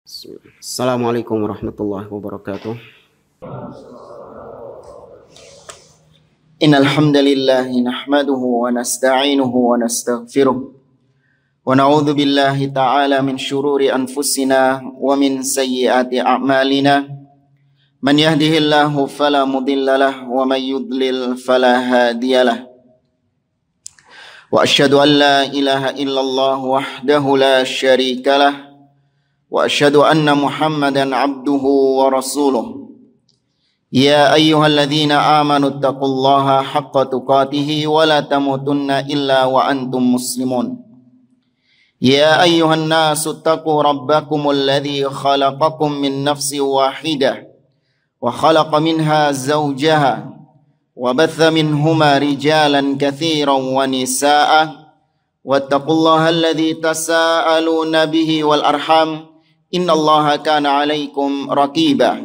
Assalamualaikum warahmatullahi wabarakatuh. Innal hamdalillah nahmaduhu wa nasta'inuhu wa nastaghfiruh wa na'udzu billahi ta'ala min shururi anfusina wa min sayyiati a'malina. Man yahdihillahu fala mudhillalah wa man yudlil fala hadiyalah. Wa asyhadu an la ilaha illallah wahdahu la syarikalah wa asyhadu anna Muhammadan abduhu wa rasuluh. Ya ayyuhalladzina amanu taqullaha haqqa tuqatih wa la tamutunna illa wa antum muslimun. Ya ayyuhan nasu taqu rabbakumul ladzi khalaqakum min nafsin wahidah wa khalaqa minha zawjaha wa batha minhuma rijalan katsiran wa nisaa'a wattaqullaha alladzi tasaaluna bihi wal arham innallaha kana 'alaikum raqiba.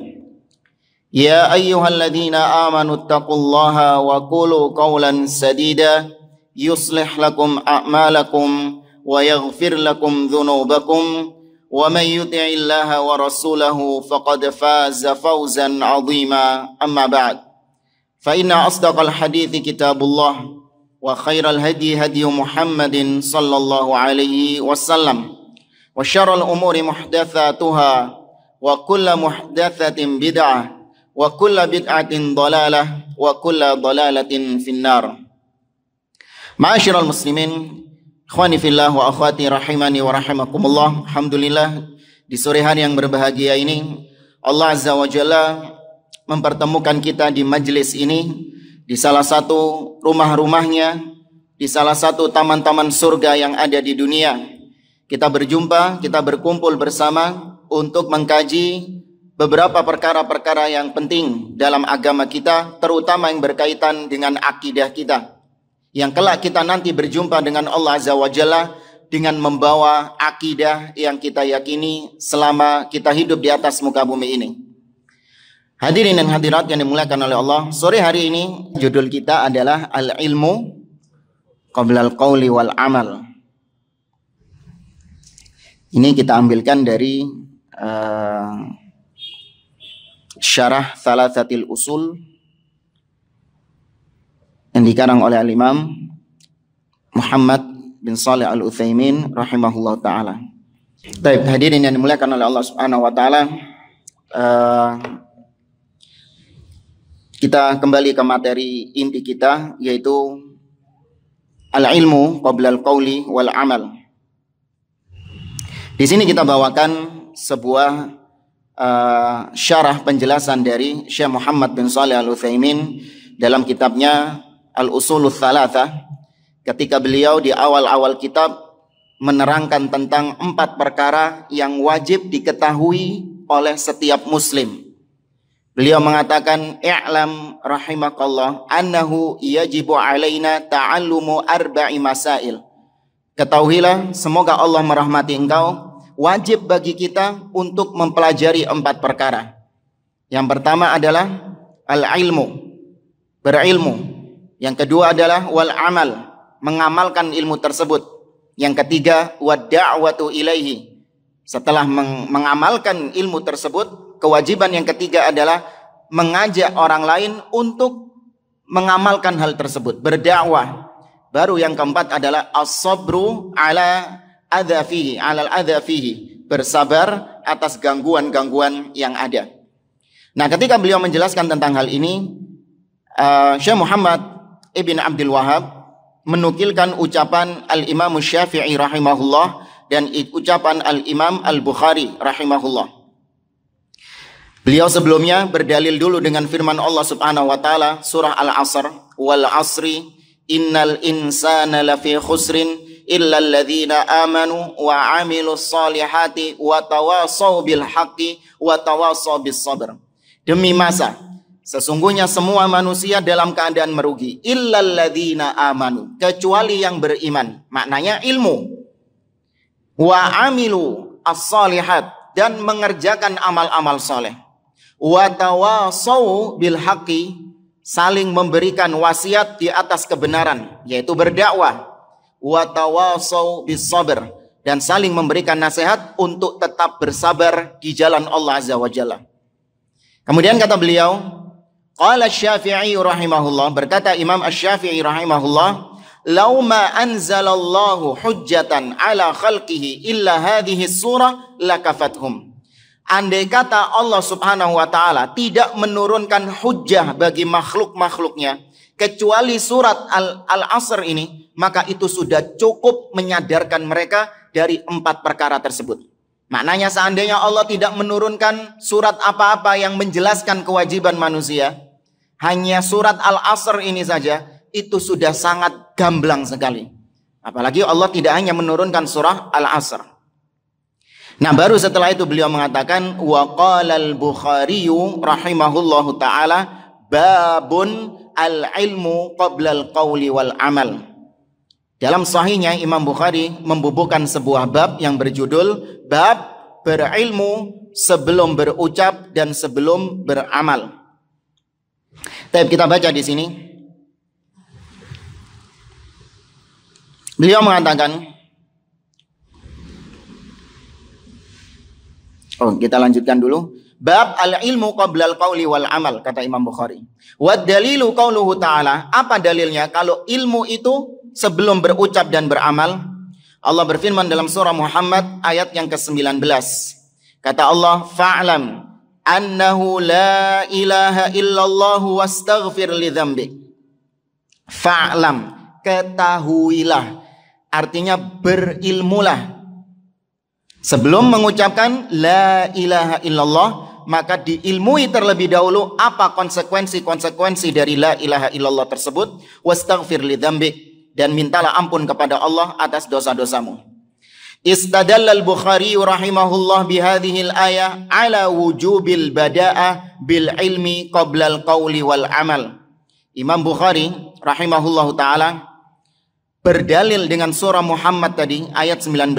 Ya ayyuhalladzina amanu taqullaha wa qulu qawlan sadida yuslih lakum a'malakum wa yaghfir lakum dhunubakum wa man yuti'illaha wa rasulahu faqad faza fawzan 'azima. Amma ba'd. Fa inna asdaqal hadithi kitabullah wa khairal hadi hadi Muhammadin sallallahu alaihi wasallam wa syarrul umuri muhdatsatuha wa kullu muhdatsatin bid'ah wa kullu bid'atin dhalalah wa kullu dhalalatin finnar. Ma'asyiral muslimin, ikhwani fillah wa akhwati rahimani wa rahimakumullah. Alhamdulillah, di sore hari yang berbahagia ini Allah Azza wa Jalla mempertemukan kita di majelis ini, di salah satu rumah-rumahnya, di salah satu taman-taman surga yang ada di dunia. Kita berjumpa, kita berkumpul bersama untuk mengkaji beberapa perkara-perkara yang penting dalam agama kita, terutama yang berkaitan dengan akidah kita, yang kelak kita nanti berjumpa dengan Allah Azza wa Jalla dengan membawa akidah yang kita yakini selama kita hidup di atas muka bumi ini. Hadirin dan hadirat yang dimuliakan oleh Allah, sore hari ini judul kita adalah Al-Ilmu Qabla Al-Qawli Wal Amal. Ini kita ambilkan dari Syarah Thalathatil Usul yang dikarang oleh Al-Imam Muhammad bin Shalih Al-Utsaimin rahimahullah ta'ala. Baik, hadirin yang dimuliakan oleh Allah subhanahu wa ta'ala, kita kembali ke materi inti kita, yaitu al-ilmu qabla al-qawli wal amal. Di sini kita bawakan sebuah syarah penjelasan dari Syekh Muhammad bin Shalih Al-Utsaimin dalam kitabnya Al-Usulul Tsalatsah, ketika beliau di awal-awal kitab menerangkan tentang 4 perkara yang wajib diketahui oleh setiap muslim. Beliau mengatakan, i'lam rahimakallah annahu yajibu alaina ta'allumu arba'i masail. Ketahuilah, semoga Allah merahmati engkau, wajib bagi kita untuk mempelajari 4 perkara. Yang pertama adalah al-ilmu, berilmu. Yang kedua adalah wal amal, mengamalkan ilmu tersebut. Yang ketiga wad da'watu ilaihi. Setelah mengamalkan ilmu tersebut, kewajiban yang ketiga adalah mengajak orang lain untuk mengamalkan hal tersebut, berdakwah. Baru yang keempat adalah as-sabru ala adza fihi, alal adza fihi, bersabar atas gangguan-gangguan yang ada. Nah, ketika beliau menjelaskan tentang hal ini, Syekh Muhammad Ibn Abdul Wahhab menukilkan ucapan Al-Imam Syafi'i rahimahullah dan ucapan Al-Imam Al-Bukhari rahimahullah. Beliau sebelumnya berdalil dulu dengan firman Allah subhanahu wa ta'ala, surah Al-Asr, wal asri innal insana lafi khusrin illa alladhina amanu wa amilus salihati wa tawasaw bil haqqi wa tawasaw bis sabr. Demi masa, sesungguhnya semua manusia dalam keadaan merugi, illa alladhina amanu, kecuali yang beriman, maknanya ilmu, wa amilu as-salihat, dan mengerjakan amal-amal soleh, wa tawasaw bil haqqi, saling memberikan wasiat di atas kebenaran, yaitu berdakwah, wa tawasaw bis sabr, dan saling memberikan nasihat untuk tetap bersabar di jalan Allah Azza wa Jalla. Kemudian kata beliau, qala Asy-Syafi'i rahimahullah, berkata Imam Asy-Syafi'i rahimahullah, "Law ma anzalallahu hujjatan ala khalqihi illa hadhihi surah lakafathum." Andai kata Allah Subhanahu wa taala tidak menurunkan hujjah bagi makhluk-makhluknya kecuali surat Al-Asr ini, maka itu sudah cukup menyadarkan mereka dari 4 perkara tersebut. Maknanya seandainya Allah tidak menurunkan surat apa-apa yang menjelaskan kewajiban manusia, hanya surat Al-Asr ini saja, itu sudah sangat gamblang sekali. Apalagi Allah tidak hanya menurunkan surah Al-Asr. Nah, baru setelah itu beliau mengatakan, wa qala al-Bukhari rahimahullahu taala babun al-ilmu qabla al-qawli wal amal. Dalam sahihnya Imam Bukhari membubuhkan sebuah bab yang berjudul bab berilmu sebelum berucap dan sebelum beramal. Tapi kita baca di sini. Beliau mengatakan, kita lanjutkan dulu. Bab al-ilmu qabla al-qawli wal amal, kata Imam Bukhari. Wa dalilu qauluhu ta'ala, apa dalilnya kalau ilmu itu sebelum berucap dan beramal? Allah berfirman dalam surah Muhammad ayat yang ke-19. Kata Allah, fa'lam annahu la ilaha illallah wastaghfir li dzambik. Fa'lam, ketahuilah, artinya berilmulah. Sebelum mengucapkan la ilaha illallah, maka diilmui terlebih dahulu apa konsekuensi-konsekuensi dari la ilaha illallah tersebut. Wastaghfir li dzambik, dan mintalah ampun kepada Allah atas dosa-dosamu. Istadalla al-Bukhari rahimahullah bihadhil ayah ala wujubil bada'ah bil ilmi qabla al-qawli wal amal. Imam Bukhari rahimahullah ta'ala berdalil dengan surah Muhammad tadi ayat 19.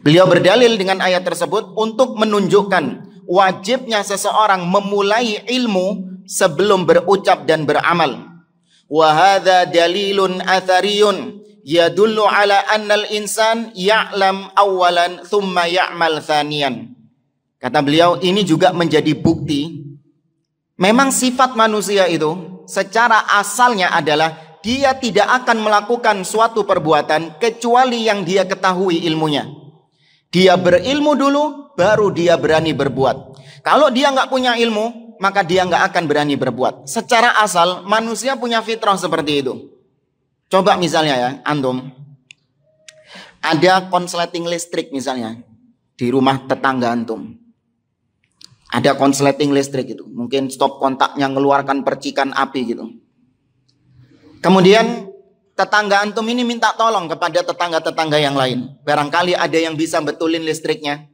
Beliau berdalil dengan ayat tersebut untuk menunjukkan wajibnya seseorang memulai ilmu sebelum berucap dan beramal. Wa hadza dalilun athariyun yadullu ala annal insan ya'lam awalan thumma ya'mal thaniyan. Kata beliau, ini juga menjadi bukti memang sifat manusia itu secara asalnya adalah dia tidak akan melakukan suatu perbuatan kecuali yang dia ketahui ilmunya. Dia berilmu dulu, baru dia berani berbuat. Kalau dia nggak punya ilmu, maka dia nggak akan berani berbuat. Secara asal, manusia punya fitrah seperti itu. Coba misalnya ya, antum, ada konsleting listrik misalnya, di rumah tetangga antum. Ada konsleting listrik itu, mungkin stop kontaknya ngeluarkan percikan api gitu. Kemudian tetangga antum ini minta tolong kepada tetangga-tetangga yang lain. Barangkali ada yang bisa betulin listriknya.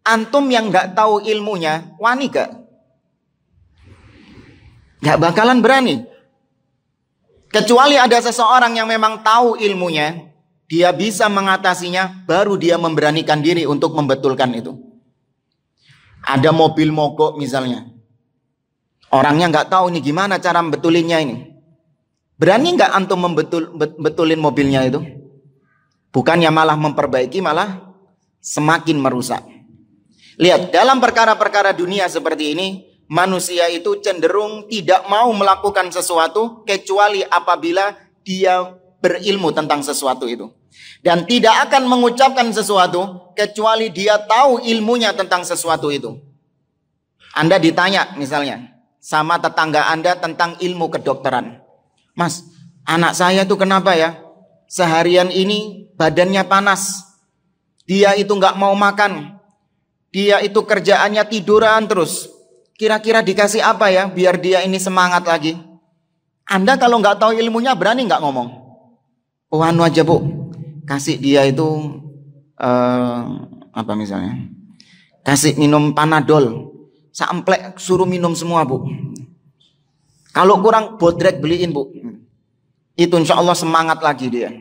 Antum yang nggak tahu ilmunya, wani gak? Nggak bakalan berani. Kecuali ada seseorang yang memang tahu ilmunya, dia bisa mengatasinya, baru dia memberanikan diri untuk membetulkan itu. Ada mobil mogok misalnya. Orangnya nggak tahu nih gimana cara membetulinnya ini. Berani nggak antum betulin mobilnya itu? Bukannya malah memperbaiki, malah semakin merusak. Lihat, dalam perkara-perkara dunia seperti ini, manusia itu cenderung tidak mau melakukan sesuatu kecuali apabila dia berilmu tentang sesuatu itu. Dan tidak akan mengucapkan sesuatu kecuali dia tahu ilmunya tentang sesuatu itu. Anda ditanya misalnya sama tetangga Anda tentang ilmu kedokteran. Mas, anak saya tuh kenapa ya? Seharian ini badannya panas. Dia itu nggak mau makan. Dia itu kerjaannya tiduran terus. Kira-kira dikasih apa ya biar dia ini semangat lagi? Anda kalau nggak tahu ilmunya berani nggak ngomong? Oh, anu aja bu, kasih dia itu apa misalnya? Kasih minum Panadol. Samplek suruh minum semua bu. Kalau kurang bodrek beliin bu. Itu insya Allah semangat lagi dia.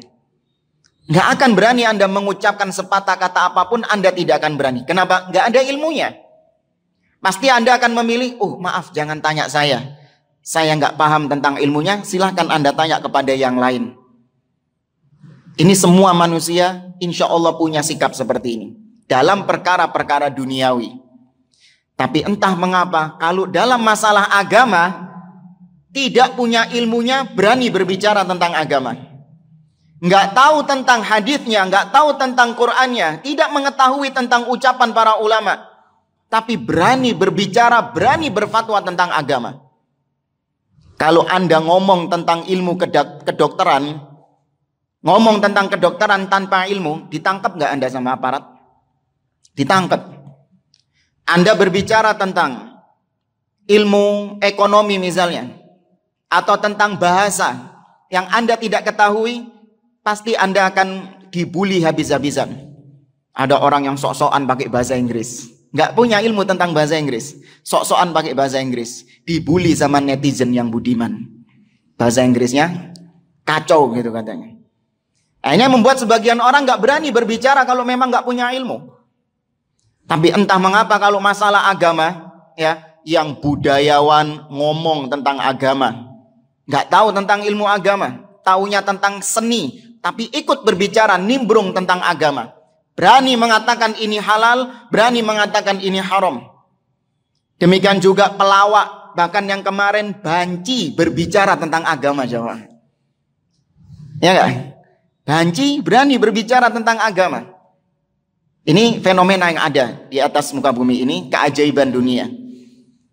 Nggak akan berani Anda mengucapkan sepatah kata apapun, Anda tidak akan berani. Kenapa? Nggak ada ilmunya. Pasti Anda akan memilih, maaf jangan tanya saya. Saya nggak paham tentang ilmunya, silahkan Anda tanya kepada yang lain. Ini semua manusia insya Allah punya sikap seperti ini dalam perkara-perkara duniawi. Tapi entah mengapa kalau dalam masalah agama tidak punya ilmunya, berani berbicara tentang agama. Nggak tahu tentang hadisnya, nggak tahu tentang Qur'annya, tidak mengetahui tentang ucapan para ulama, tapi berani berbicara, berani berfatwa tentang agama. Kalau Anda ngomong tentang ilmu kedokteran, ngomong tentang kedokteran tanpa ilmu, ditangkap nggak Anda sama aparat? Ditangkap. Anda berbicara tentang ilmu ekonomi misalnya, atau tentang bahasa yang Anda tidak ketahui, pasti Anda akan dibully habis-habisan. Ada orang yang sok-sokan pakai bahasa Inggris, nggak punya ilmu tentang bahasa Inggris, sok-sokan pakai bahasa Inggris, dibully sama netizen yang budiman. Bahasa Inggrisnya kacau gitu katanya. Akhirnya membuat sebagian orang nggak berani berbicara kalau memang nggak punya ilmu. Tapi entah mengapa kalau masalah agama, ya, yang budayawan ngomong tentang agama, nggak tahu tentang ilmu agama, taunya tentang seni, tapi ikut berbicara nimbrung tentang agama. Berani mengatakan ini halal, berani mengatakan ini haram. Demikian juga pelawak, bahkan yang kemarin banci berbicara tentang agama Jawa. Ya enggak? Banci berani berbicara tentang agama. Ini fenomena yang ada di atas muka bumi ini, keajaiban dunia.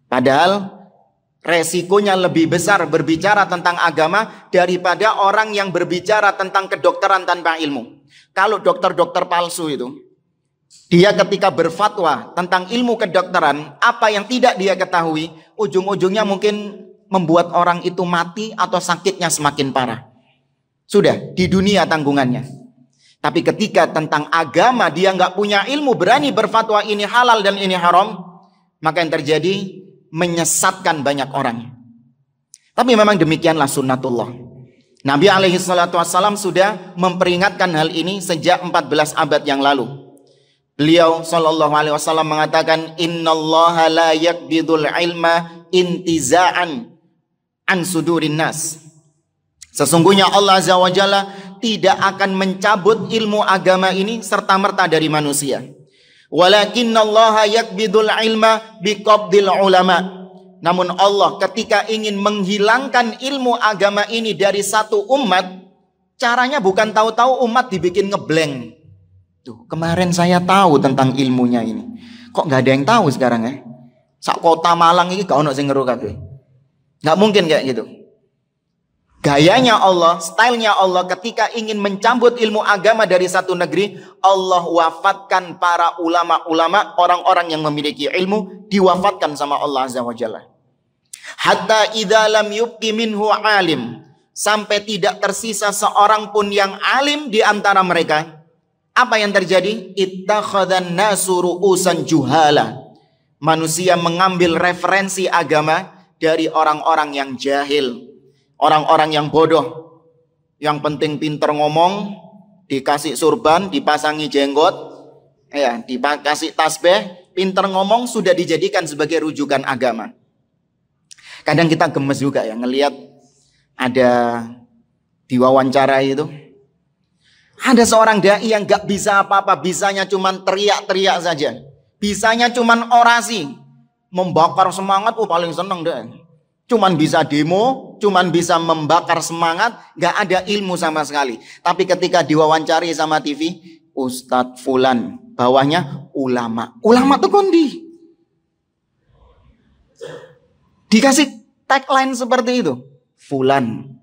Padahal resikonya lebih besar berbicara tentang agama daripada orang yang berbicara tentang kedokteran tanpa ilmu. Kalau dokter-dokter palsu itu, dia ketika berfatwa tentang ilmu kedokteran, apa yang tidak dia ketahui, ujung-ujungnya mungkin membuat orang itu mati atau sakitnya semakin parah. Sudah, di dunia tanggungannya. Tapi ketika tentang agama dia nggak punya ilmu, berani berfatwa ini halal dan ini haram, maka yang terjadi menyesatkan banyak orang. Tapi memang demikianlah sunnatullah. Nabi alaihi salatu wassalam sudah memperingatkan hal ini sejak 14 abad yang lalu. Beliau sallallahu alaihi wasallam mengatakan, innallaha la yakbidul ilma intiza'an an sudurin nas. Sesungguhnya Allah azza wa jalla tidak akan mencabut ilmu agama ini serta-merta dari manusia. Walakinnallaha yakbidul ilma biqabdil ulama. Namun Allah ketika ingin menghilangkan ilmu agama ini dari satu umat, caranya bukan tahu-tahu umat dibikin ngeblank. Tuh, kemarin saya tahu tentang ilmunya ini. Kok nggak ada yang tahu sekarang ya? Sak kota Malang ini gak ono sing ngeru kabeh. Nggak mungkin kayak gitu. Gayanya Allah, stylenya Allah ketika ingin mencabut ilmu agama dari satu negeri, Allah wafatkan para ulama-ulama, orang-orang yang memiliki ilmu, diwafatkan sama Allah azza wa jalla. Hatta idza lam yubqi minhu alim, sampai tidak tersisa seorang pun yang alim di antara mereka. Apa yang terjadi? Ittakhadhan nasu ru'usan juhala. Manusia mengambil referensi agama dari orang-orang yang jahil, orang-orang yang bodoh. Yang penting pinter ngomong, dikasih surban, dipasangi jenggot, ya, dikasih tasbih, pinter ngomong sudah dijadikan sebagai rujukan agama. Kadang kita gemes juga ya ngelihat ada diwawancara itu. Ada seorang dai yang gak bisa apa-apa, bisanya cuman teriak-teriak saja. Bisanya cuman orasi, membakar semangat, paling seneng deh. Cuman bisa demo, cuman bisa membakar semangat, gak ada ilmu sama sekali. Tapi ketika diwawancari sama TV, Ustadz Fulan, bawahnya ulama. Ulama tuh kondi. Dikasih tagline seperti itu. Fulan,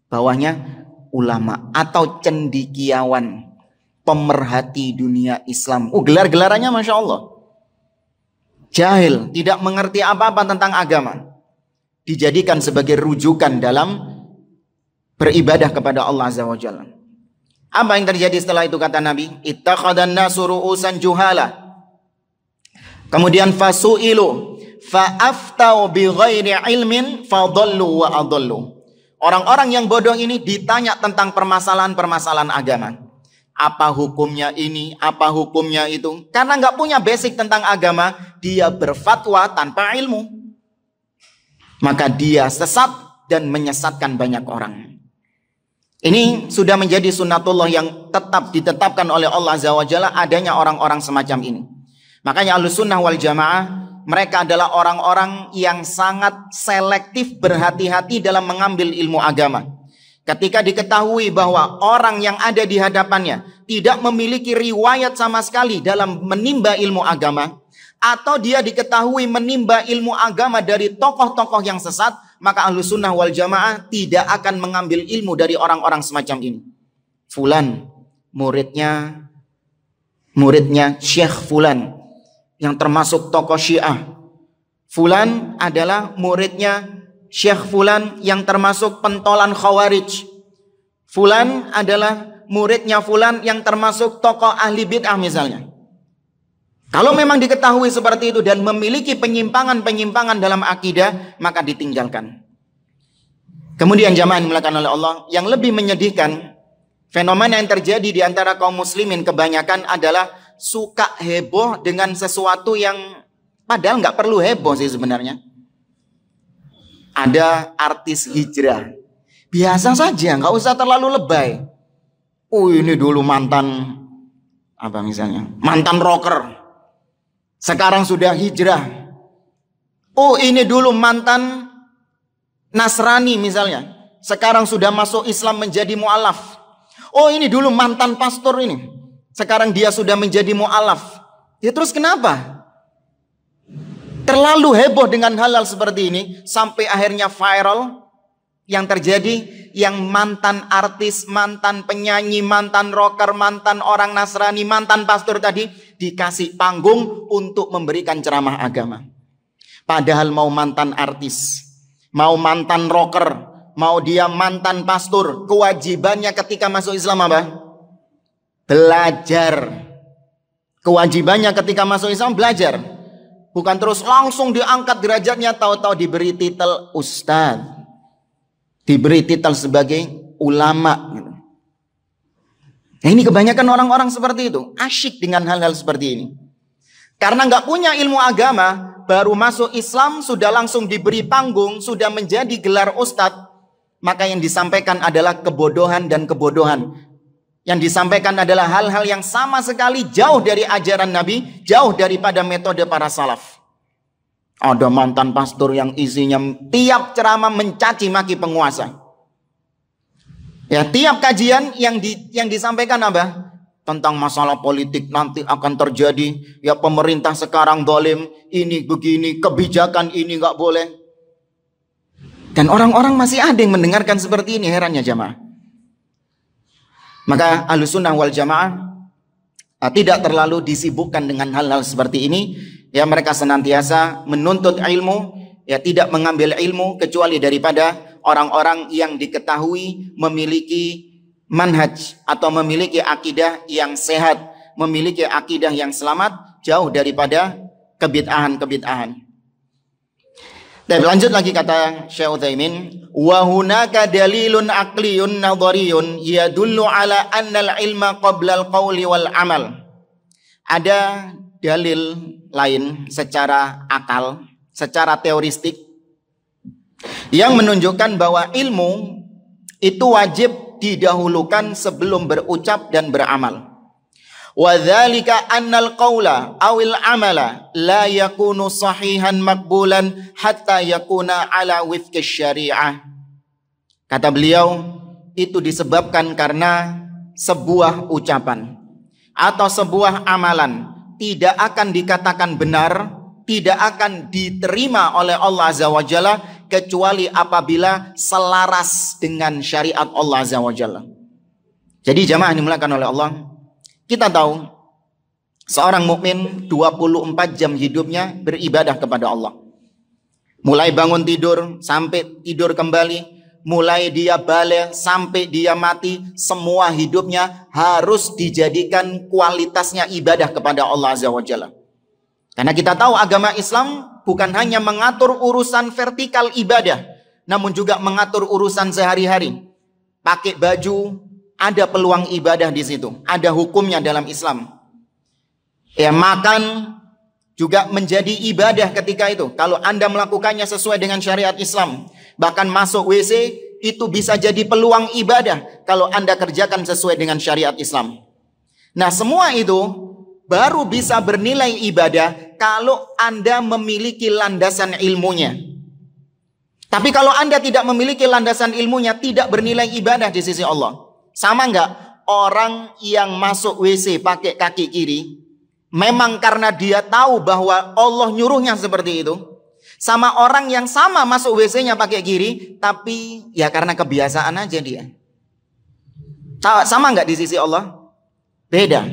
bawahnya ulama atau cendikiawan, pemerhati dunia Islam. Gelar-gelarannya Masya Allah. Jahil, tidak mengerti apa-apa tentang agama. Dijadikan sebagai rujukan dalam beribadah kepada Allah azza wa jalla. Apa yang terjadi setelah itu kata Nabi? Ittakhadhan nasu ru'usan juhala. Kemudian fasu'ilu fa'aftau bighairi ilmin fadallu wa adallu. Orang-orang yang bodoh ini ditanya tentang permasalahan-permasalahan agama. Apa hukumnya ini, apa hukumnya itu. Karena nggak punya basic tentang agama, dia berfatwa tanpa ilmu. Maka dia sesat dan menyesatkan banyak orang. Ini sudah menjadi sunnatullah yang tetap ditetapkan oleh Allah Azza wa Jalla adanya orang-orang semacam ini. Makanya Ahlussunnah wal Jamaah, mereka adalah orang-orang yang sangat selektif, berhati-hati dalam mengambil ilmu agama. Ketika diketahui bahwa orang yang ada di hadapannya tidak memiliki riwayat sama sekali dalam menimba ilmu agama, atau dia diketahui menimba ilmu agama dari tokoh-tokoh yang sesat, maka Ahlussunnah wal Jamaah tidak akan mengambil ilmu dari orang-orang semacam ini. Fulan, muridnya Syekh Fulan, yang termasuk tokoh Syiah. Fulan adalah muridnya Syekh Fulan, yang termasuk pentolan Khawarij. Fulan adalah muridnya Fulan, yang termasuk tokoh ahli bid'ah misalnya. Kalau memang diketahui seperti itu dan memiliki penyimpangan-penyimpangan dalam akidah, maka ditinggalkan. Kemudian jamaah yang dimuliakan oleh Allah, yang lebih menyedihkan, fenomena yang terjadi di antara kaum muslimin kebanyakan adalah suka heboh dengan sesuatu yang padahal nggak perlu heboh sih sebenarnya. Ada artis hijrah, biasa saja, nggak usah terlalu lebay. Oh, ini dulu mantan apa misalnya, mantan rocker, sekarang sudah hijrah. Oh, ini dulu mantan Nasrani misalnya, sekarang sudah masuk Islam menjadi mu'alaf. Oh, ini dulu mantan pastor ini, sekarang dia sudah menjadi mu'alaf. Ya terus kenapa? Terlalu heboh dengan hal-hal seperti ini sampai akhirnya viral. Yang terjadi, yang mantan artis, mantan penyanyi, mantan rocker, mantan orang Nasrani, mantan pastor tadi dikasih panggung untuk memberikan ceramah agama. Padahal mau mantan artis, mau mantan rocker, mau dia mantan pastor, kewajibannya ketika masuk Islam apa? Belajar. Kewajibannya ketika masuk Islam belajar. Bukan terus langsung diangkat derajatnya, tahu-tahu diberi titel ustadz, diberi titel sebagai ulama. Nah, ini kebanyakan orang-orang seperti itu, asyik dengan hal-hal seperti ini. Karena nggak punya ilmu agama, baru masuk Islam sudah langsung diberi panggung, sudah menjadi gelar ustadz, maka yang disampaikan adalah kebodohan dan kebodohan. Yang disampaikan adalah hal-hal yang sama sekali jauh dari ajaran Nabi, jauh daripada metode para salaf. Ada mantan pastor yang isinya tiap ceramah mencaci maki penguasa. Ya, tiap kajian yang disampaikan apa? Tentang masalah politik nanti akan terjadi. Ya, pemerintah sekarang zalim, ini begini, kebijakan ini nggak boleh. Dan orang-orang masih ada yang mendengarkan seperti ini, herannya jamaah. Maka Ahlussunnah wal Jamaah tidak terlalu disibukkan dengan hal-hal seperti ini. Ya, mereka senantiasa menuntut ilmu, ya tidak mengambil ilmu kecuali daripada orang-orang yang diketahui memiliki manhaj atau memiliki akidah yang sehat, memiliki akidah yang selamat, jauh daripada kebid'ahan-kebid'ahan. Dan lanjut lagi kata Syekh Utsaimin, wa hunaka dalilun aqliyun nadhariyun yadullu ala anna al-ilma qabla al-qawli wal amal. Ada dalil lain secara akal, secara teoristik yang menunjukkan bahwa ilmu itu wajib didahulukan sebelum berucap dan beramal. Wa dzalika annal qawla awil amala la yakunu sahihan maqbulan hatta yakuna ala wifqi syariah. Kata beliau, itu disebabkan karena sebuah ucapan atau sebuah amalan tidak akan dikatakan benar, tidak akan diterima oleh Allah Azza wa Jalla kecuali apabila selaras dengan syariat Allah Azza wa Jalla. Jadi jamaah dimuliakan oleh Allah, kita tahu seorang mukmin 24 jam hidupnya beribadah kepada Allah. Mulai bangun tidur sampai tidur kembali, mulai dia balik sampai dia mati, semua hidupnya harus dijadikan kualitasnya ibadah kepada Allah Azza wa Jalla. Karena kita tahu agama Islam bukan hanya mengatur urusan vertikal ibadah, namun juga mengatur urusan sehari-hari. Pakai baju, ada peluang ibadah di situ, ada hukumnya dalam Islam. Ya, makan juga menjadi ibadah ketika itu. Kalau Anda melakukannya sesuai dengan syariat Islam, bahkan masuk WC itu bisa jadi peluang ibadah kalau Anda kerjakan sesuai dengan syariat Islam. Nah, semua itu baru bisa bernilai ibadah kalau Anda memiliki landasan ilmunya. Tapi kalau Anda tidak memiliki landasan ilmunya, tidak bernilai ibadah di sisi Allah. Sama enggak? Orang yang masuk WC pakai kaki kiri, memang karena dia tahu bahwa Allah nyuruhnya seperti itu. Sama orang yang sama masuk WC-nya pakai kiri, tapi ya karena kebiasaan aja dia. Sama enggak di sisi Allah? Beda.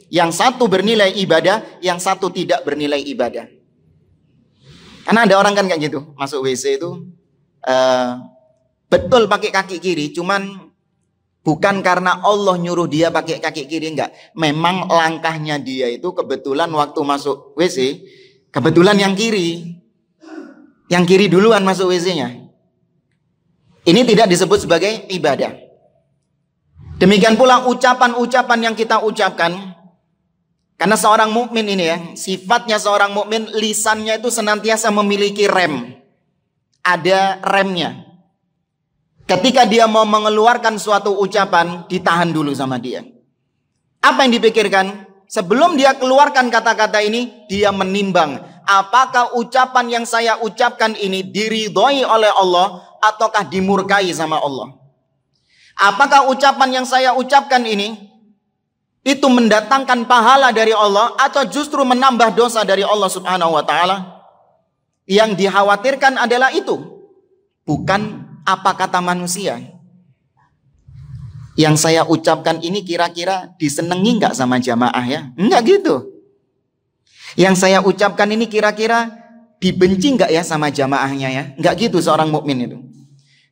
Yang satu bernilai ibadah, yang satu tidak bernilai ibadah. Karena ada orang kan kayak gitu, masuk WC itu betul pakai kaki kiri, cuman bukan karena Allah nyuruh dia pakai kaki kiri, enggak. Memang langkahnya dia itu kebetulan waktu masuk WC, kebetulan yang kiri. Yang kiri duluan masuk WC-nya. Ini tidak disebut sebagai ibadah. Demikian pula ucapan-ucapan yang kita ucapkan. Karena seorang mukmin ini ya, sifatnya seorang mukmin, lisannya itu senantiasa memiliki rem. Ada remnya. Ketika dia mau mengeluarkan suatu ucapan, ditahan dulu sama dia. Apa yang dipikirkan? Sebelum dia keluarkan kata-kata ini, dia menimbang, apakah ucapan yang saya ucapkan ini diridhoi oleh Allah ataukah dimurkai sama Allah? Apakah ucapan yang saya ucapkan ini itu mendatangkan pahala dari Allah atau justru menambah dosa dari Allah Subhanahu wa taala? Yang dikhawatirkan adalah itu, bukan apa kata manusia. Yang saya ucapkan ini kira-kira disenengi nggak sama jamaah ya? Enggak gitu. Yang saya ucapkan ini kira-kira dibenci nggak ya sama jamaahnya ya? Enggak gitu seorang mukmin itu.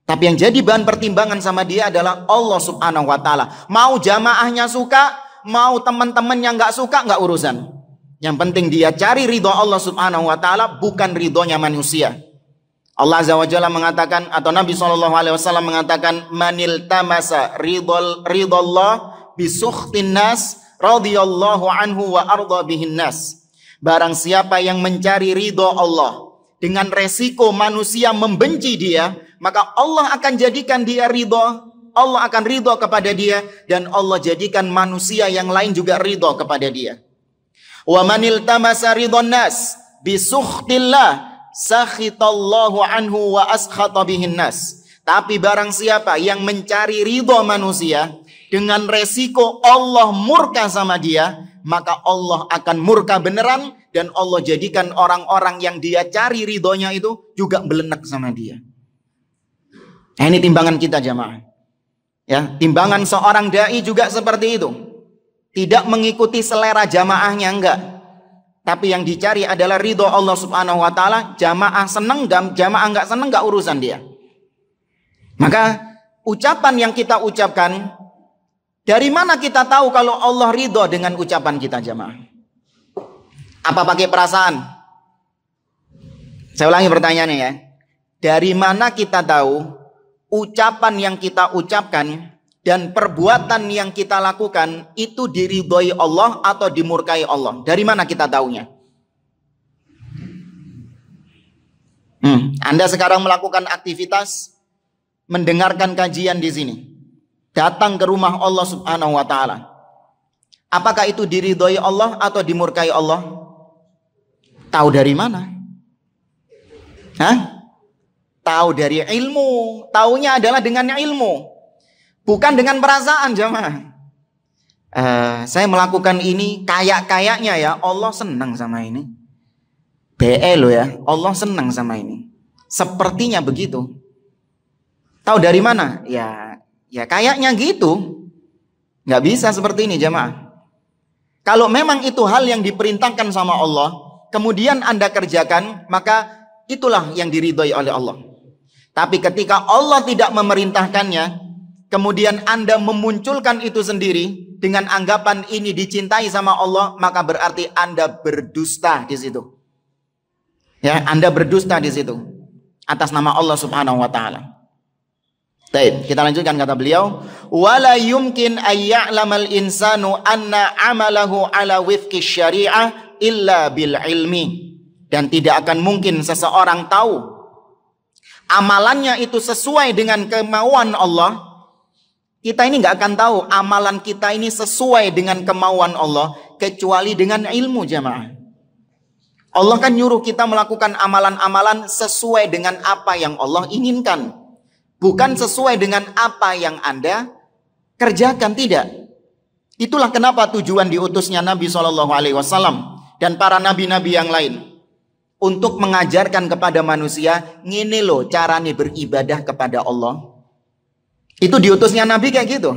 Tapi yang jadi bahan pertimbangan sama dia adalah Allah Subhanahu wa taala. Mau jamaahnya suka, mau teman-temannya nggak suka, nggak urusan. Yang penting dia cari ridho Allah Subhanahu wa taala, bukan ridhonya manusia. Allah Azza wa Jalla mengatakan, atau Nabi SAW mengatakan, manil tamasa ridallah bisukhtin nas radhiyallahu anhu wa arda bihin nas. Barang siapa yang mencari ridho Allah dengan resiko manusia membenci dia, maka Allah akan jadikan dia ridho. Allah akan ridho kepada dia, dan Allah jadikan manusia yang lain juga ridho kepada dia. Wa manil tamasa ridhon nas bisukhtillah sakhitallahu anhu wa askhata bihin nas. Tapi barang siapa yang mencari ridho manusia dengan resiko Allah murka sama dia, maka Allah akan murka beneran, dan Allah jadikan orang-orang yang dia cari ridhonya itu juga belenek sama dia. Nah, ini timbangan kita jamaah. Ya, timbangan seorang dai juga seperti itu. Tidak mengikuti selera jamaahnya, enggak. Tapi yang dicari adalah ridho Allah Subhanahu wa taala. Jamaah seneng, jamaah enggak seneng, enggak urusan dia. Maka ucapan yang kita ucapkan, dari mana kita tahu kalau Allah ridho dengan ucapan kita jamaah? Apa pakai perasaan? Saya ulangi pertanyaannya ya. Dari mana kita tahu ucapan yang kita ucapkan dan perbuatan yang kita lakukan itu diridhoi Allah atau dimurkai Allah? Dari mana kita tahunya? Anda sekarang melakukan aktivitas, mendengarkan kajian di sini, datang ke rumah Allah Subhanahu wa taala. Apakah itu diridhoi Allah atau dimurkai Allah? Tahu dari mana? Tahu dari ilmu. Taunya adalah dengan ilmu, bukan dengan perasaan jamaah. Saya melakukan ini kayak-kayaknya ya Allah senang sama ini. BE loh ya, Allah senang sama ini. Sepertinya begitu. Tahu dari mana? Ya kayaknya gitu. Nggak bisa seperti ini jamaah. Kalau memang itu hal yang diperintahkan sama Allah, kemudian Anda kerjakan, maka itulah yang diridhoi oleh Allah. Tapi ketika Allah tidak memerintahkannya, kemudian Anda memunculkan itu sendiri dengan anggapan ini dicintai sama Allah, maka berarti Anda berdusta di situ. Ya, Anda berdusta di situ atas nama Allah Subhanahu wa taala. Baik, kita lanjutkan kata beliau, wala yumkin ay ya'lamal insanu anna amalahu ala wifqi syari'ah illa bil ilmi. Dan tidak akan mungkin seseorang tahu amalannya itu sesuai dengan kemauan Allah, kita ini nggak akan tahu amalan kita ini sesuai dengan kemauan Allah kecuali dengan ilmu, jamaah. Allah kan nyuruh kita melakukan amalan-amalan sesuai dengan apa yang Allah inginkan, bukan sesuai dengan apa yang Anda kerjakan, tidak. Itulah kenapa tujuan diutusnya Nabi SAW dan para nabi-nabi yang lain, untuk mengajarkan kepada manusia, ngene loh caranya beribadah kepada Allah. Itu diutusnya Nabi kayak gitu.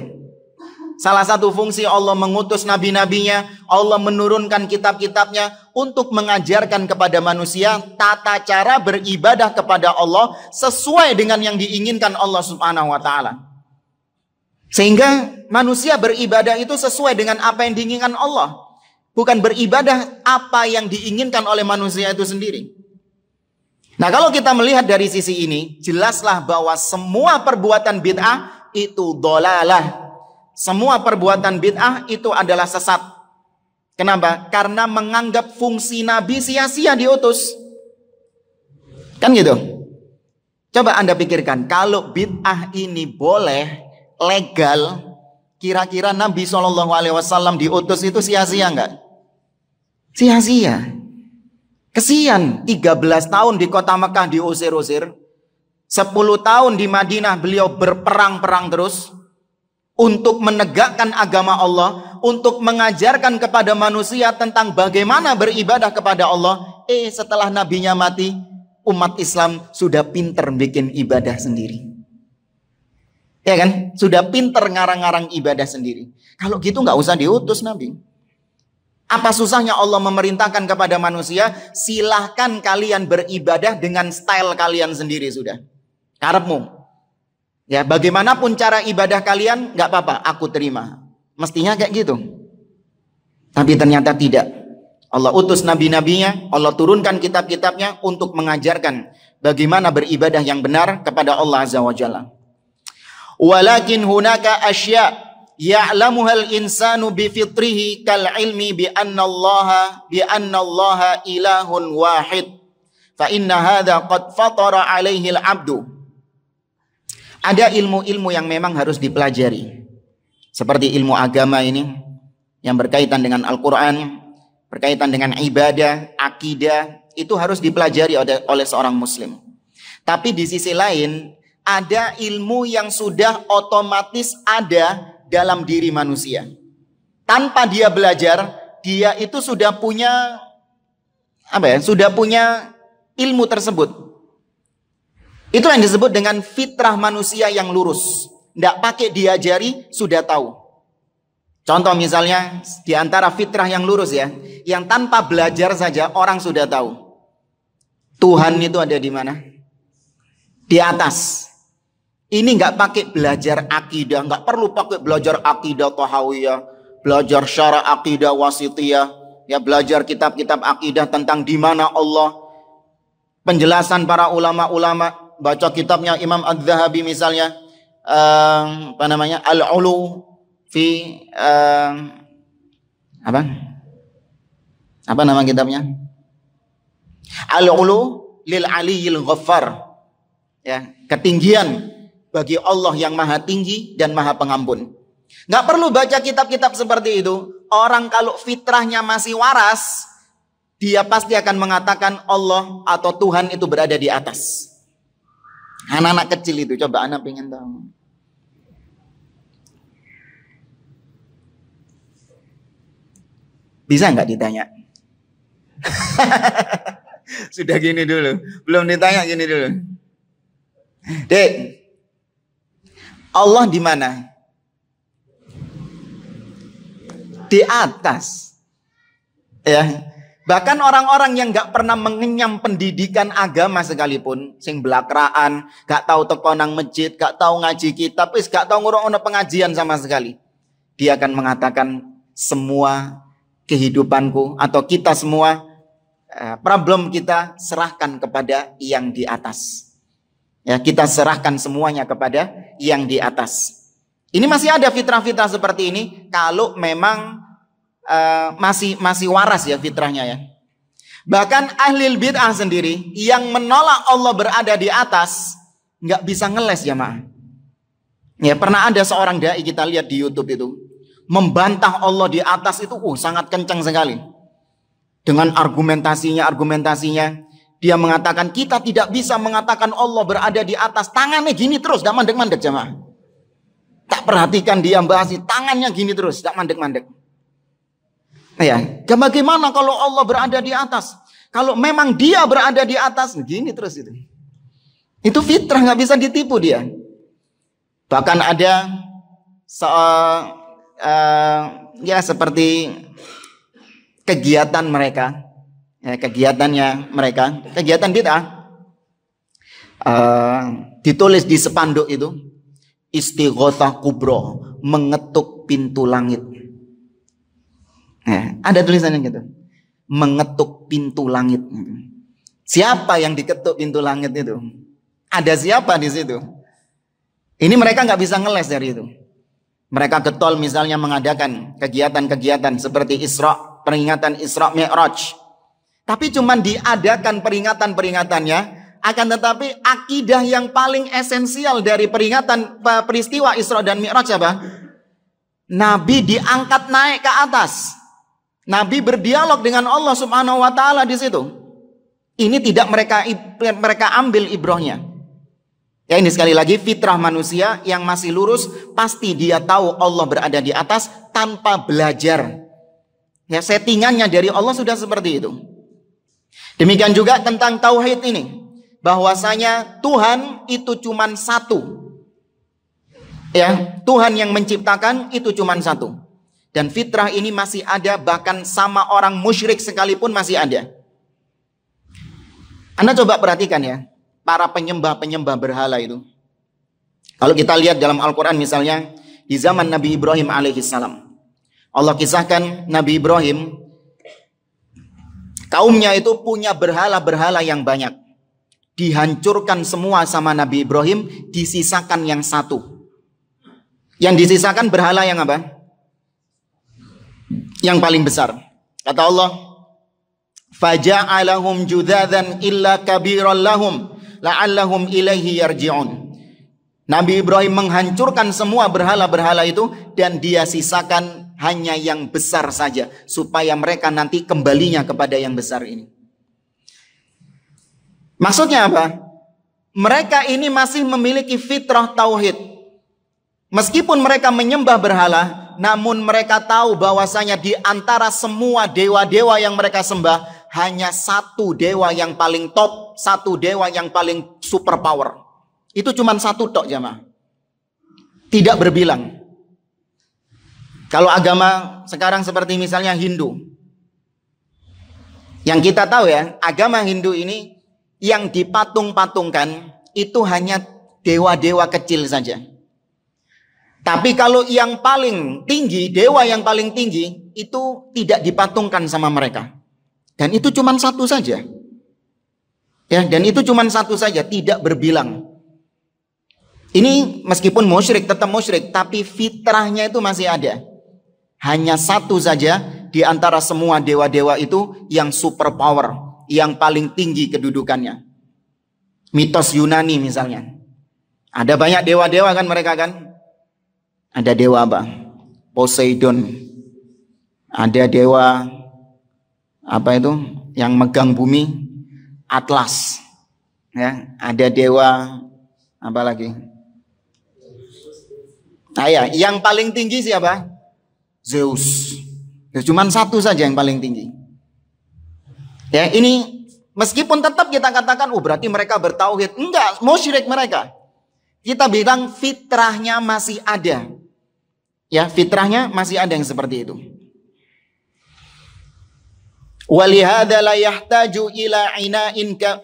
Salah satu fungsi Allah mengutus nabi-nabinya, Allah menurunkan kitab-kitabnya untuk mengajarkan kepada manusia tata cara beribadah kepada Allah sesuai dengan yang diinginkan Allah Subhanahu wa taala. Sehingga manusia beribadah itu sesuai dengan apa yang diinginkan Allah, bukan beribadah apa yang diinginkan oleh manusia itu sendiri. Nah, kalau kita melihat dari sisi ini, jelaslah bahwa semua perbuatan bid'ah itu dhalalah. Semua perbuatan bid'ah itu adalah sesat. Kenapa? Karena menganggap fungsi Nabi sia-sia diutus. Kan gitu. Coba Anda pikirkan, kalau bid'ah ini boleh, legal, kira-kira Nabi SAW diutus itu sia-sia enggak? Sia-sia. Kesian, 13 tahun di kota Mekah diusir-usir, 10 tahun di Madinah beliau berperang-perang terus untuk menegakkan agama Allah, untuk mengajarkan kepada manusia tentang bagaimana beribadah kepada Allah. Setelah nabinya mati, umat Islam sudah pinter bikin ibadah sendiri. Ya kan? Sudah pinter ngarang-ngarang ibadah sendiri. Kalau gitu nggak usah diutus Nabi. Apa susahnya Allah memerintahkan kepada manusia, silahkan kalian beribadah dengan style kalian sendiri sudah. Karepmu. Ya, bagaimanapun cara ibadah kalian, nggak apa-apa, aku terima. Mestinya kayak gitu. Tapi ternyata tidak. Allah utus nabi-nabinya, Allah turunkan kitab-kitabnya untuk mengajarkan bagaimana beribadah yang benar kepada Allah Azza wa Jalla. Walakin hunaka asya' ya'lamuhal insanu bifitrihi kal ilmi bi anna Allah ilahun wahid. Fa inna hadha qad fatara alaihi al-'abdu. Ada ilmu-ilmu yang memang harus dipelajari. Seperti ilmu agama ini yang berkaitan dengan Al-Quran, berkaitan dengan ibadah, akidah, itu harus dipelajari oleh seorang muslim. Tapi di sisi lain, ada ilmu yang sudah otomatis ada dalam diri manusia. Tanpa dia belajar, dia itu sudah punya sudah punya ilmu tersebut. Itu yang disebut dengan fitrah manusia yang lurus. Tidak pakai diajari, sudah tahu. Contoh misalnya, di antara fitrah yang lurus ya, yang tanpa belajar saja orang sudah tahu. Tuhan itu ada di mana? Di atas. Ini nggak pakai belajar akidah, nggak perlu pakai belajar akidah tahawiyah, belajar syara akidah wasitiyah, ya belajar kitab-kitab akidah tentang di mana Allah. Penjelasan para ulama-ulama, baca kitabnya Imam Az-Zahabi misalnya, Al-Ulu fi apa nama kitabnya? Al-Ulu lil Aliyil Ghaffar. Ya, ketinggian bagi Allah yang maha tinggi dan maha pengampun. Nggak perlu baca kitab-kitab seperti itu. Orang kalau fitrahnya masih waras, dia pasti akan mengatakan Allah atau Tuhan itu berada di atas. Anak-anak kecil itu, coba anak pengen tahu. Bisa nggak ditanya? Sudah gini dulu, belum ditanya gini dulu. Dek, Allah di mana? Di atas. Ya. Bahkan orang-orang yang gak pernah mengenyam pendidikan agama sekalipun, sing belakraan, gak tahu teko nang masjid, gak tahu ngaji kitab, gak tahu ngurung-ngurung pengajian sama sekali. Dia akan mengatakan semua kehidupanku atau kita semua problem kita serahkan kepada yang di atas. Ya, kita serahkan semuanya kepada yang di atas. Ini masih ada fitrah-fitrah seperti ini kalau memang masih waras ya fitrahnya ya. Bahkan ahli bid'ah sendiri yang menolak Allah berada di atas, nggak bisa ngeles jamaah. Ya, pernah ada seorang dai kita lihat di YouTube itu membantah Allah di atas itu sangat kencang sekali. Dengan argumentasinya dia mengatakan kita tidak bisa mengatakan Allah berada di atas, tangannya gini terus, tidak mandek-mandek jamaah. Tak perhatikan dia bahas tangannya gini terus, tidak mandek-mandek. Ya, bagaimana kalau Allah berada di atas? Kalau memang dia berada di atas, gini terus itu. Itu fitrah, nggak bisa ditipu dia. Bahkan ada ya seperti kegiatan mereka, kegiatan bid'ah, ditulis di spanduk itu, istighothah kubro, mengetuk pintu langit. Ada tulisannya gitu, mengetuk pintu langit. Siapa yang diketuk pintu langit itu? Ada siapa di situ? Ini mereka nggak bisa ngeles dari itu. Mereka getol misalnya mengadakan kegiatan-kegiatan seperti Isra, peringatan Isra Mi'raj. Tapi cuman diadakan peringatan-peringatannya, akan tetapi akidah yang paling esensial dari peringatan peristiwa Isra dan Mi'raj apa? Nabi diangkat naik ke atas. Nabi berdialog dengan Allah Subhanahu wa taala di situ. Ini tidak mereka ambil ibrohnya. Ya, ini sekali lagi fitrah manusia yang masih lurus, pasti dia tahu Allah berada di atas tanpa belajar. Ya, settingannya dari Allah sudah seperti itu. Demikian juga tentang tauhid ini, bahwasanya Tuhan itu cuma satu. Ya, Tuhan yang menciptakan itu cuma satu. Dan fitrah ini masih ada, bahkan sama orang musyrik sekalipun masih ada. Anda coba perhatikan ya, para penyembah-penyembah berhala itu. Kalau kita lihat dalam Al-Quran misalnya, di zaman Nabi Ibrahim alaihissalam, Allah kisahkan Nabi Ibrahim, kaumnya itu punya berhala-berhala yang banyak. Dihancurkan semua sama Nabi Ibrahim, disisakan yang satu. Yang disisakan berhala yang apa? Yang paling besar. Kata Allah, faja'alahum judzadan illa kabiran lahum la'allahum ilaihi yarji'un. Nabi Ibrahim menghancurkan semua berhala-berhala itu dan dia sisakan hanya yang besar saja supaya mereka nanti kembalinya kepada yang besar ini. Maksudnya apa? Mereka ini masih memiliki fitrah tauhid. Meskipun mereka menyembah berhala, namun mereka tahu bahwasanya di antara semua dewa-dewa yang mereka sembah, hanya satu dewa yang paling top, satu dewa yang paling super power. Itu cuma satu tok jamaah. Tidak berbilang. Kalau agama sekarang seperti misalnya Hindu. Yang kita tahu ya, agama Hindu ini yang dipatung-patungkan itu hanya dewa-dewa kecil saja. Tapi kalau yang paling tinggi, dewa yang paling tinggi, itu tidak dipatungkan sama mereka. Dan itu cuma satu saja. Ya, dan itu cuma satu saja, tidak berbilang. Ini meskipun musyrik, tetap musyrik, tapi fitrahnya itu masih ada. Hanya satu saja di antara semua dewa-dewa itu yang super power, yang paling tinggi kedudukannya. Mitos Yunani misalnya. Ada banyak dewa-dewa kan mereka kan? Ada dewa apa? Poseidon. Ada dewa apa itu? Yang megang bumi, Atlas. Ya, ada dewa apa lagi? Ya, yang paling tinggi siapa? Zeus. Ya, cuman satu saja yang paling tinggi. Ya, ini meskipun tetap kita katakan, berarti mereka bertauhid. Enggak, musyrik mereka. Kita bilang fitrahnya masih ada. Ya, fitrahnya masih ada yang seperti itu. Walihada la yahtaju ila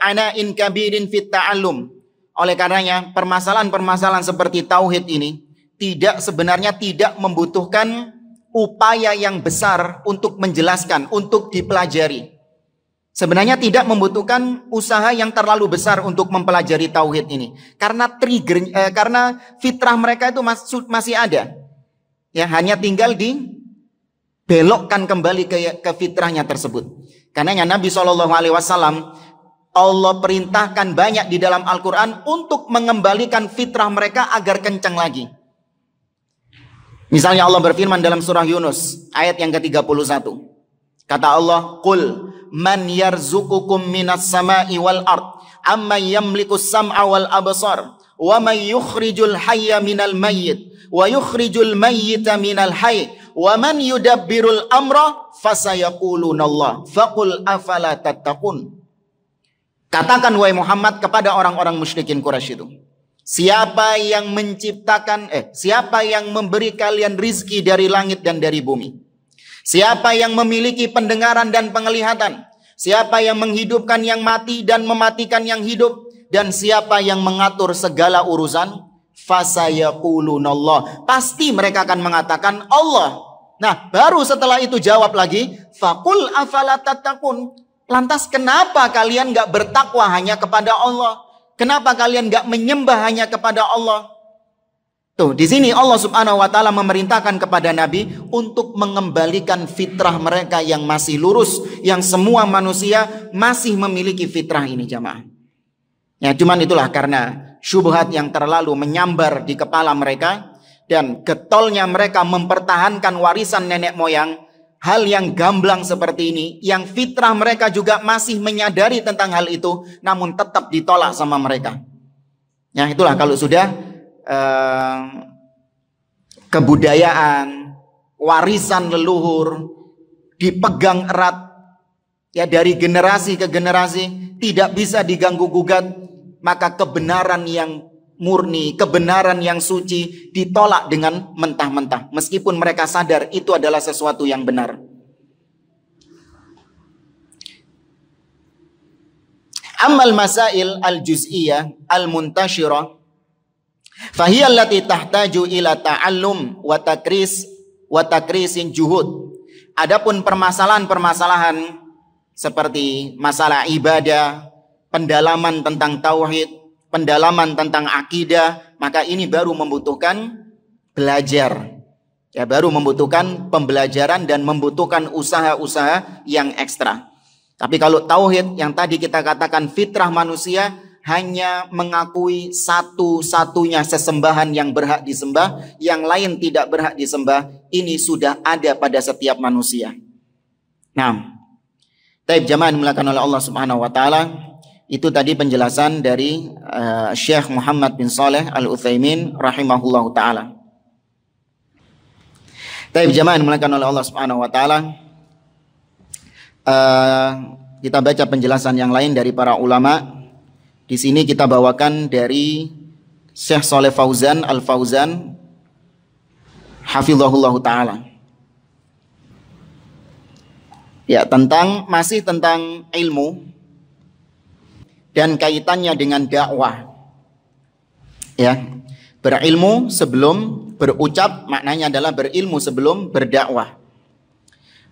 ana'in kabirin fit ta'allum. Oleh karenanya, permasalahan-permasalahan seperti tauhid ini sebenarnya tidak membutuhkan upaya yang besar untuk menjelaskan, untuk dipelajari. Sebenarnya tidak membutuhkan usaha yang terlalu besar untuk mempelajari tauhid ini. Karena karena fitrah mereka itu masih ada. Ya, hanya tinggal dibelokkan kembali ke fitrahnya tersebut. Karena Nabi SAW Allah perintahkan banyak di dalam Al-Quran untuk mengembalikan fitrah mereka agar kencang lagi. Misalnya Allah berfirman dalam surah Yunus ayat yang ke-31. Kata Allah, "Qul man yarzuqukum minas sama'i wal ard, amman yamlikus sam'a wal absar, wa man yukhrijul hayya minal mayyit, wa yukhrijul mayyita minal hayy, wa man yudabbirul amra, fasayaquluna Allah, faqul afala tattaqun." Katakan wahai Muhammad kepada orang-orang musyrikin Quraisy itu, siapa yang menciptakan, siapa yang memberi kalian rizki dari langit dan dari bumi? Siapa yang memiliki pendengaran dan penglihatan? Siapa yang menghidupkan yang mati dan mematikan yang hidup? Dan siapa yang mengatur segala urusan? Fasayaqulunallah. Pasti mereka akan mengatakan Allah. Nah, baru setelah itu jawab lagi, faqul afala tattaqun. Lantas kenapa kalian gak bertakwa hanya kepada Allah? Kenapa kalian gak menyembah hanya kepada Allah? Tuh, di sini Allah Subhanahu wa taala memerintahkan kepada Nabi untuk mengembalikan fitrah mereka yang masih lurus, yang semua manusia masih memiliki fitrah ini, jamaah. Ya, cuman itulah karena syubhat yang terlalu menyambar di kepala mereka dan getolnya mereka mempertahankan warisan nenek moyang, hal yang gamblang seperti ini, yang fitrah mereka juga masih menyadari tentang hal itu, namun tetap ditolak sama mereka. Ya, itulah kalau sudah kebudayaan, warisan leluhur dipegang erat ya dari generasi ke generasi, tidak bisa diganggu gugat, maka kebenaran yang murni, kebenaran yang suci ditolak dengan mentah-mentah, meskipun mereka sadar itu adalah sesuatu yang benar. Amal masail al-juz'iyah al-muntashirah fahiyya allati tahtaju ila ta'allum wa takrisin juhud. Adapun permasalahan-permasalahan seperti masalah ibadah, pendalaman tentang tauhid, pendalaman tentang akidah, maka ini baru membutuhkan belajar. Ya, baru membutuhkan pembelajaran dan membutuhkan usaha-usaha yang ekstra. Tapi kalau tauhid yang tadi kita katakan fitrah manusia, hanya mengakui satu-satunya sesembahan yang berhak disembah, yang lain tidak berhak disembah, ini sudah ada pada setiap manusia. Nah, taib jamaah dimulakan oleh Allah Subhanahu wa taala, itu tadi penjelasan dari Syekh Muhammad bin Shalih Al-Utsaimin rahimahullahu taala. Taib jamaah dimulakan oleh Allah Subhanahu wa taala, kita baca penjelasan yang lain dari para ulama. Di sini kita bawakan dari Syekh Shalih Fauzan Al-Fauzan hafizahullahu taala. Ya, masih tentang ilmu dan kaitannya dengan dakwah. Ya, berilmu sebelum berucap, maknanya adalah berilmu sebelum berdakwah.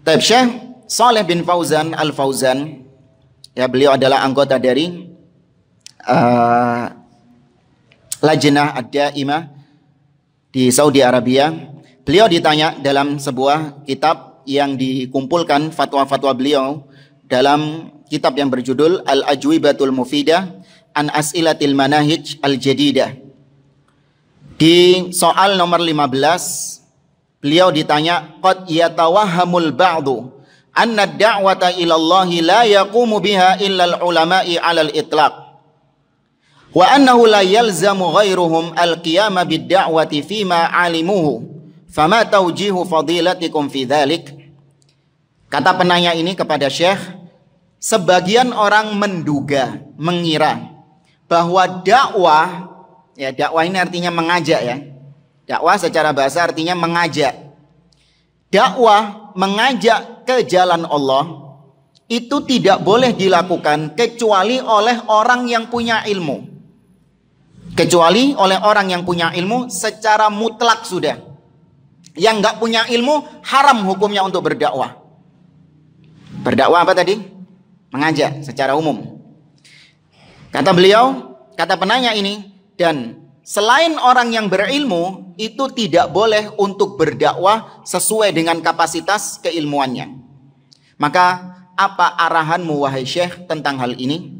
Taib Syekh Shalih bin Fauzan Al-Fauzan, ya, beliau adalah anggota dari Lajnah Ad-Daimah di Saudi Arabia. Beliau ditanya dalam sebuah kitab yang dikumpulkan fatwa-fatwa beliau dalam kitab yang berjudul Al-Ajwibatul Mufidah an As'ilatil Manahij Al-Jadidah. Di soal nomor 15 beliau ditanya, qad yatawahhamul ba'du anna ad-da'wata ila Allah la yaqumu biha illa al-ulama'i 'ala al-itlaq. Wa annahu la yalzamu ghairuhum al-qiyama bid-da'wati fima 'alimuhu. Fama taujihu fadilatikum fi dzalik? Kata penanya ini kepada Syekh, sebagian orang mengira bahwa dakwah, ya, dakwah ini artinya mengajak, ya. Dakwah secara bahasa artinya mengajak. Dakwah mengajak ke jalan Allah itu tidak boleh dilakukan kecuali oleh orang yang punya ilmu. Kecuali oleh orang yang punya ilmu secara mutlak sudah. Yang nggak punya ilmu haram hukumnya untuk berdakwah. Berdakwah apa tadi? Mengajak secara umum. Kata beliau, kata penanya ini, dan selain orang yang berilmu itu tidak boleh untuk berdakwah sesuai dengan kapasitas keilmuannya. Maka apa arahanmu wahai Syekh tentang hal ini?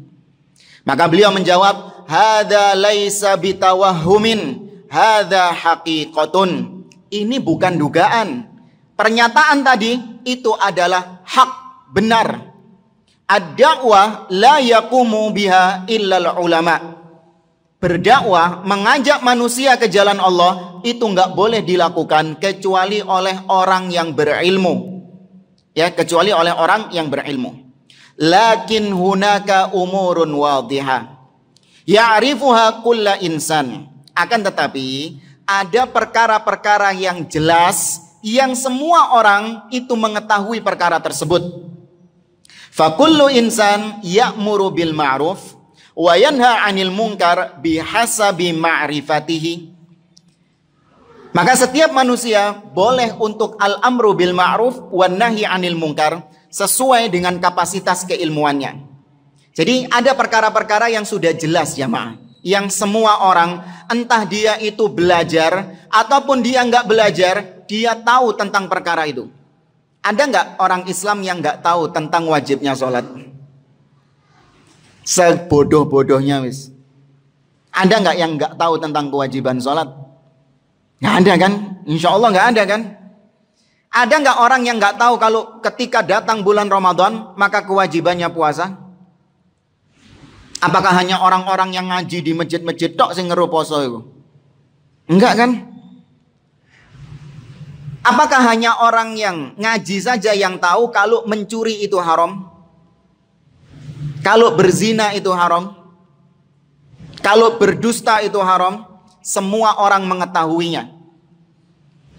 Maka beliau menjawab, hadza laisa bitawahhumin, hadza haqiqatun. Ini bukan dugaan. Pernyataan tadi itu adalah hak, benar. Ad-da'wah la yaqumu biha illal ulama. Berdakwah, mengajak manusia ke jalan Allah, itu enggak boleh dilakukan kecuali oleh orang yang berilmu. Ya, kecuali oleh orang yang berilmu. Lakin hunaka umurun wadihah ya'rifuha kulla insan. Akan tetapi ada perkara-perkara yang jelas yang semua orang itu mengetahui perkara tersebut. Fakullu insan ya'muru bil ma'ruf wa yanha 'anil munkar bihasabi ma'rifatihi. Maka setiap manusia boleh untuk al-amru bil ma'ruf wan nahi 'anil munkar sesuai dengan kapasitas keilmuannya. Jadi ada perkara-perkara yang sudah jelas jamaah, yang semua orang, entah dia itu belajar ataupun dia nggak belajar, dia tahu tentang perkara itu. Ada nggak orang Islam yang nggak tahu tentang wajibnya sholat? Sebodoh-bodohnya wis. Ada nggak yang nggak tahu tentang kewajiban sholat? Nggak ada kan? Insya Allah nggak ada kan? Ada nggak orang yang nggak tahu kalau ketika datang bulan Ramadan maka kewajibannya puasa? Apakah hanya orang-orang yang ngaji di masjid-masjid tok sing ngeru poso itu? Enggak kan? Apakah hanya orang yang ngaji saja yang tahu kalau mencuri itu haram? Kalau berzina itu haram? Kalau berdusta itu haram? Semua orang mengetahuinya.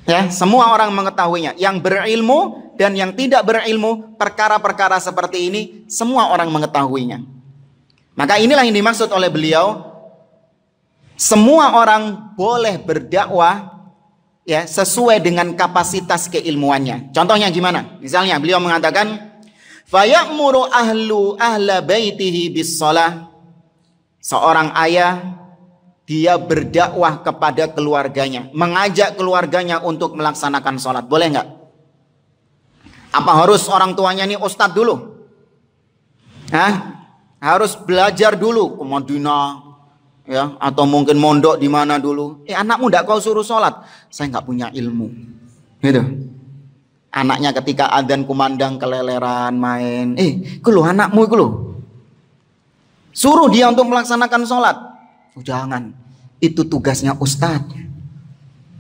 Ya, semua orang mengetahuinya. Yang berilmu dan yang tidak berilmu, perkara-perkara seperti ini semua orang mengetahuinya. Maka inilah yang dimaksud oleh beliau, semua orang boleh berdakwah ya sesuai dengan kapasitas keilmuannya. Contohnya gimana? Misalnya beliau mengatakan, fayamuru ahla baitihi bis shalah. Seorang ayah dia berdakwah kepada keluarganya, mengajak keluarganya untuk melaksanakan sholat. Boleh nggak? Apa harus orang tuanya ini ustadz dulu? Hah? Harus belajar dulu ke Madinah, ya? Atau mungkin mondok di mana dulu? Anakmu nggak kau suruh sholat? Saya nggak punya ilmu. Gitu. Anaknya ketika adzan kumandang keleleran main. Kulo anakmu kulo. Suruh dia untuk melaksanakan sholat. Jangan, itu tugasnya ustadz.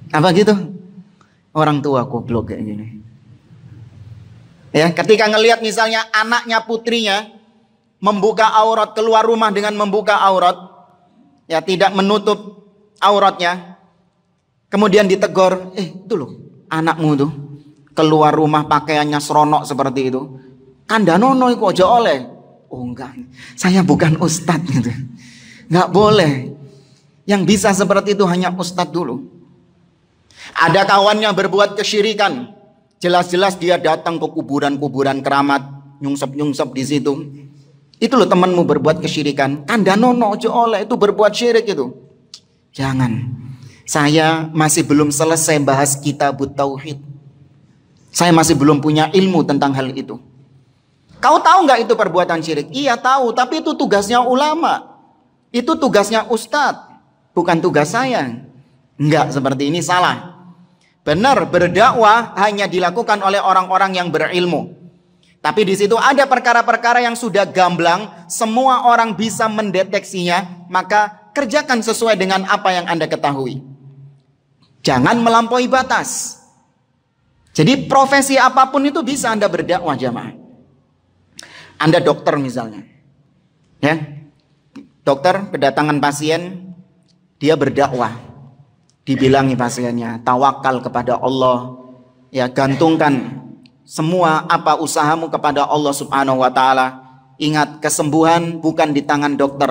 Apa gitu? Orang tua goblok kayak gini. Ya, ketika ngelihat misalnya anaknya putrinya membuka aurat, keluar rumah dengan membuka aurat, ya tidak menutup auratnya, kemudian ditegur, itu loh anakmu tuh keluar rumah pakaiannya seronok seperti itu. Kandanono iku aja oleh. Oh enggak, saya bukan ustadz gitu. Nggak boleh. Yang bisa seperti itu hanya ustadz dulu. Ada kawannya berbuat kesyirikan. Jelas-jelas dia datang ke kuburan-kuburan keramat, nyungsep-nyungsep di situ. Itu loh temanmu berbuat kesyirikan. Kandanono ojo oleh, itu berbuat syirik itu. Jangan. Saya masih belum selesai bahas kitab tauhid. Saya masih belum punya ilmu tentang hal itu. Kau tahu nggak itu perbuatan syirik? Iya tahu, tapi itu tugasnya ulama. Itu tugasnya ustadz, bukan tugas saya. Enggak, seperti ini salah. Benar, berdakwah hanya dilakukan oleh orang-orang yang berilmu. Tapi di situ ada perkara-perkara yang sudah gamblang, semua orang bisa mendeteksinya, maka kerjakan sesuai dengan apa yang Anda ketahui. Jangan melampaui batas. Jadi profesi apapun itu bisa Anda berdakwah jamaah. Anda dokter misalnya. Ya. Dokter kedatangan pasien, dia berdakwah. Dibilangi pasiennya, tawakal kepada Allah. Ya, gantungkan semua apa usahamu kepada Allah Subhanahu wa taala. Ingat, kesembuhan bukan di tangan dokter.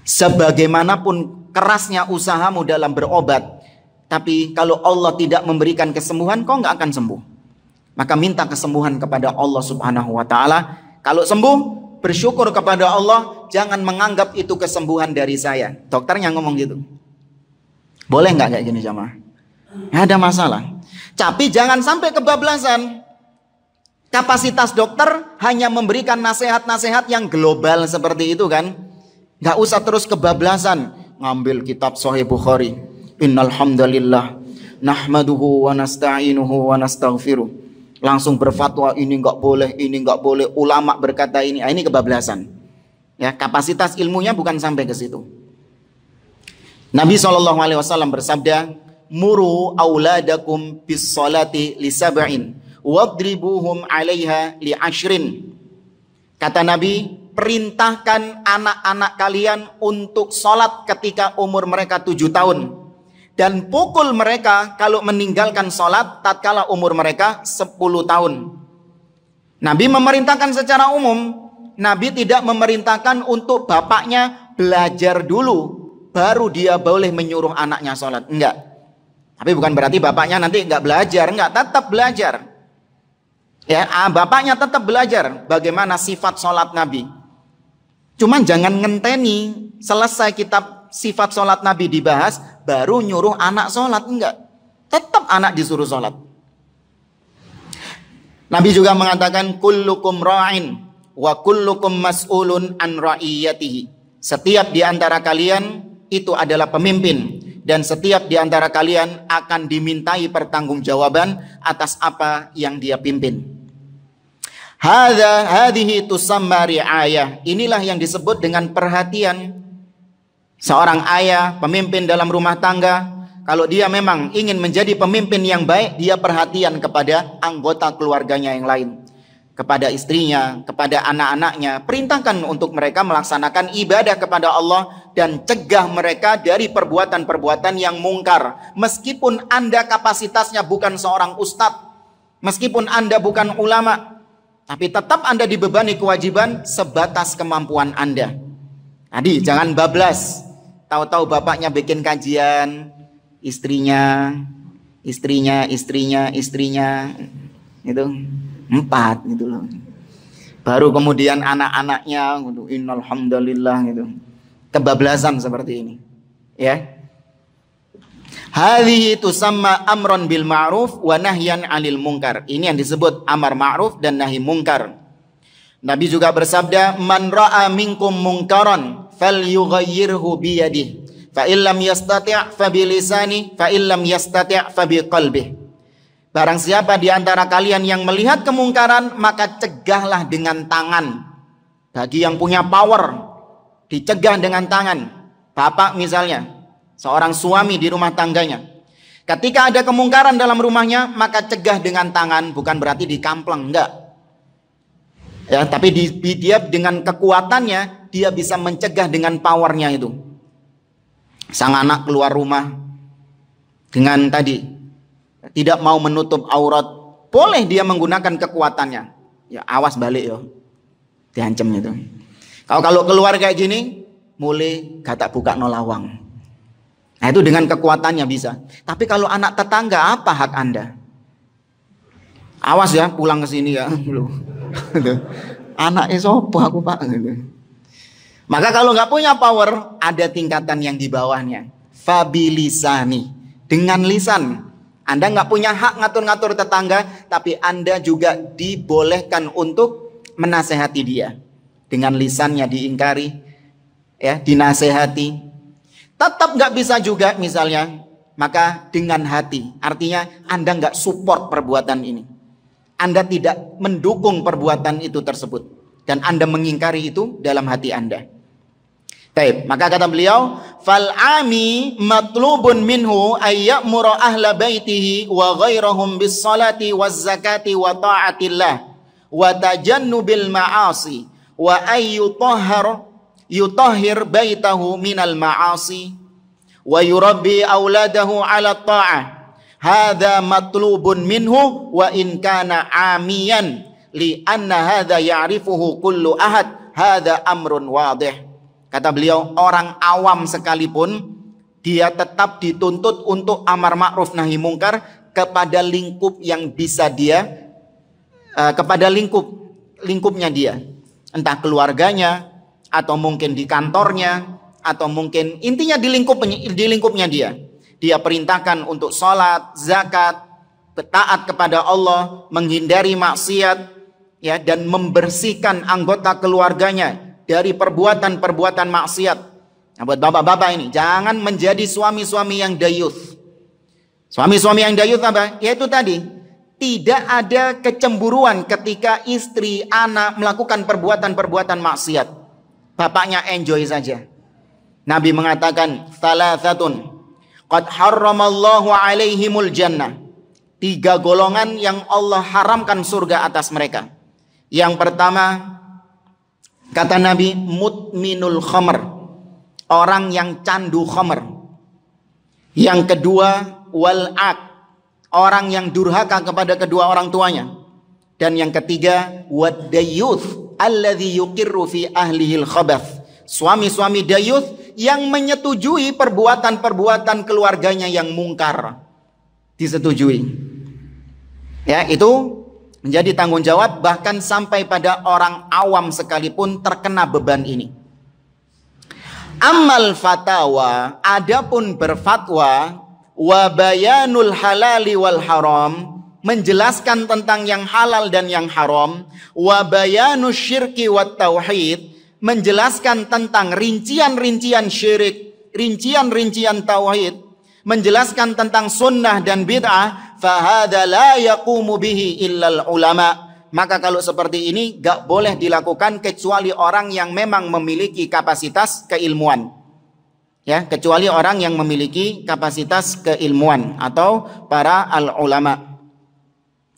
Sebagaimanapun kerasnya usahamu dalam berobat, tapi kalau Allah tidak memberikan kesembuhan, kau nggak akan sembuh. Maka minta kesembuhan kepada Allah Subhanahu wa taala. Kalau sembuh, bersyukur kepada Allah, jangan menganggap itu kesembuhan dari saya. Dokternya ngomong gitu. Boleh nggak kayak gini jamaah? Nggak ada masalah. Tapi jangan sampai kebablasan. Kapasitas dokter hanya memberikan nasihat-nasihat yang global seperti itu kan. Nggak usah terus kebablasan ngambil kitab Sahih Bukhari. Innal hamdalillah nahmaduhu wa nasta'inuhu wa nastaghfiruh. Langsung berfatwa ini nggak boleh, ini nggak boleh. Ulama berkata ini, ini kebablasan. Ya, kapasitas ilmunya bukan sampai ke situ. Nabi SAW bersabda, muru auladakum bis salati li sab'in wadribuhum 'alaiha li 'ashrin. Kata Nabi, perintahkan anak-anak kalian untuk sholat ketika umur mereka 7 tahun. Dan pukul mereka kalau meninggalkan sholat tatkala umur mereka 10 tahun. Nabi memerintahkan secara umum. Nabi tidak memerintahkan untuk bapaknya belajar dulu, baru dia boleh menyuruh anaknya sholat. Enggak. Tapi bukan berarti bapaknya nanti enggak belajar. Enggak, tetap belajar. Ya, bapaknya tetap belajar bagaimana sifat sholat Nabi. Cuman jangan ngenteni selesai kitab sifat sholat Nabi dibahas, baru nyuruh anak sholat. Enggak. Tetap anak disuruh sholat. Nabi juga mengatakan, kullukum ra'in wa kullukum mas'ulun an ra'iyatihi. Setiap di antara kalian itu adalah pemimpin, dan setiap di antara kalian akan dimintai pertanggungjawaban atas apa yang dia pimpin. Hadhihi tusamma ri'ayah. Inilah yang disebut dengan perhatian. Seorang ayah, pemimpin dalam rumah tangga, kalau dia memang ingin menjadi pemimpin yang baik, dia perhatian kepada anggota keluarganya yang lain, kepada istrinya, kepada anak-anaknya. Perintahkan untuk mereka melaksanakan ibadah kepada Allah dan cegah mereka dari perbuatan-perbuatan yang mungkar. Meskipun Anda kapasitasnya bukan seorang ustadz, meskipun Anda bukan ulama, tapi tetap Anda dibebani kewajiban sebatas kemampuan Anda. Tadi jangan bablas. Tahu-tahu bapaknya bikin kajian, istrinya itu 4 gitu loh. Baru kemudian anak-anaknya gitu, innal hamdalillah gitu. Kebablasan seperti ini. Ya. Hadhihi tusamma amron bil ma'ruf wa nahyan 'anil munkar. Ini yang disebut amar ma'ruf dan nahi munkar. Nabi juga bersabda, man ra'a minkum munkaran falyughayyirhu bi yadihi, fa illam yastati' fa bi lisani, fa illam yastati' fa bi qalbihi. Barang siapa di antara kalian yang melihat kemungkaran, maka cegahlah dengan tangan. Bagi yang punya power, dicegah dengan tangan. Bapak misalnya, seorang suami di rumah tangganya, ketika ada kemungkaran dalam rumahnya, maka cegah dengan tangan. Bukan berarti dikampleng, enggak. Ya, tapi dia dengan kekuatannya, dia bisa mencegah dengan powernya itu. Sang anak keluar rumah dengan tadi tidak mau menutup aurat, boleh dia menggunakan kekuatannya. Ya awas balik yo, diancam itu. Kalau keluar kayak gini, mulai kata buka nolawang. Nah itu dengan kekuatannya bisa. Tapi kalau anak tetangga, apa hak Anda? Awas ya, pulang ke sini ya. Anaknya sopo aku pak. Maka kalau nggak punya power, ada tingkatan yang di bawahnya. Fabilisani, dengan lisan. Anda nggak punya hak ngatur-ngatur tetangga, tapi Anda juga dibolehkan untuk menasehati dia. Dengan lisannya diingkari, ya, dinasehati. Tetap nggak bisa juga misalnya, maka dengan hati. Artinya Anda nggak support perbuatan ini. Anda tidak mendukung perbuatan itu tersebut. Dan Anda mengingkari itu dalam hati Anda. Baik, maka kata beliau, fal ami matlubun minhu ayyamura ahla baitihi wa ghairahum bis salati waz zakati wa ta'atillah wa tajannubil ma'asi wa yutahhir baitahu minal ma'asi wa yurabbi auladahu ala ta'ah. Hadza matlubun minhu wa in kana amiyan li anna hadza ya'rifuhu kullu ahad. Hadza amrun wadih. Kata beliau, orang awam sekalipun dia tetap dituntut untuk amar ma'ruf nahi mungkar kepada lingkup yang bisa dia, kepada lingkupnya dia, entah keluarganya atau mungkin di kantornya atau mungkin intinya di lingkupnya dia. Dia perintahkan untuk sholat, zakat, taat kepada Allah, menghindari maksiat, ya, dan membersihkan anggota keluarganya dari perbuatan-perbuatan maksiat. Nah, buat bapak-bapak ini, jangan menjadi suami-suami yang dayuth. Suami-suami yang dayuth apa? Yaitu tadi, tidak ada kecemburuan ketika istri, anak melakukan perbuatan-perbuatan maksiat. Bapaknya enjoy saja. Nabi mengatakan, "Thalathatun qad harramallahu alaihimul jannah." 3 golongan yang Allah haramkan surga atas mereka. Yang pertama, kata Nabi, mutminul khamr, orang yang candu khamr. Yang kedua, wal'aq, orang yang durhaka kepada kedua orang tuanya. Dan yang ketiga, waddayuth alladhi yuqirru fi ahlihil khabath, suami-suami dayuth yang menyetujui perbuatan-perbuatan keluarganya yang mungkar. Disetujui. Ya, itu menjadi tanggung jawab bahkan sampai pada orang awam sekalipun terkena beban ini. Amal fatawa, adapun berfatwa, wa bayanul halali wal haram, menjelaskan tentang yang halal dan yang haram, wa bayanus syirki wat tauhid, menjelaskan tentang rincian-rincian syirik, rincian-rincian tauhid, menjelaskan tentang sunnah dan bid'ah, fahadha la yaqumu bihi illal ulama. Maka kalau seperti ini gak boleh dilakukan kecuali orang yang memang memiliki kapasitas keilmuan. Ya, kecuali orang yang memiliki kapasitas keilmuan atau para al-ulama.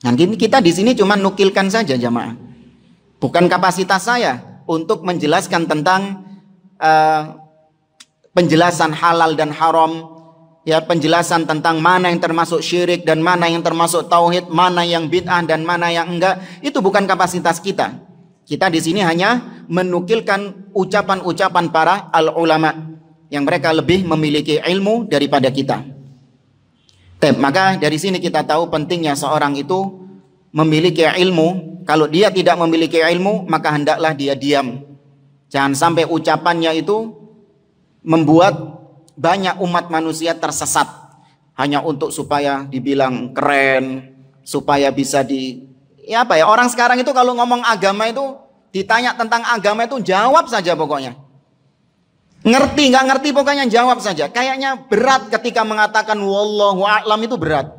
Nah, kita di sini cuma nukilkan saja jamaah. Bukan kapasitas saya untuk menjelaskan tentang penjelasan halal dan haram. Ya, penjelasan tentang mana yang termasuk syirik dan mana yang termasuk tauhid, mana yang bid'ah dan mana yang enggak, itu bukan kapasitas kita. Kita di sini hanya menukilkan ucapan-ucapan para al-ulama yang mereka lebih memiliki ilmu daripada kita. Maka dari sini kita tahu pentingnya seorang itu memiliki ilmu. Kalau dia tidak memiliki ilmu, maka hendaklah dia diam. Jangan sampai ucapannya itu membuat banyak umat manusia tersesat hanya untuk supaya dibilang keren, supaya bisa orang sekarang itu kalau ngomong agama itu ditanya tentang agama itu jawab saja pokoknya. Ngerti nggak ngerti pokoknya jawab saja. Kayaknya berat ketika mengatakan wallahu a'lam, itu berat.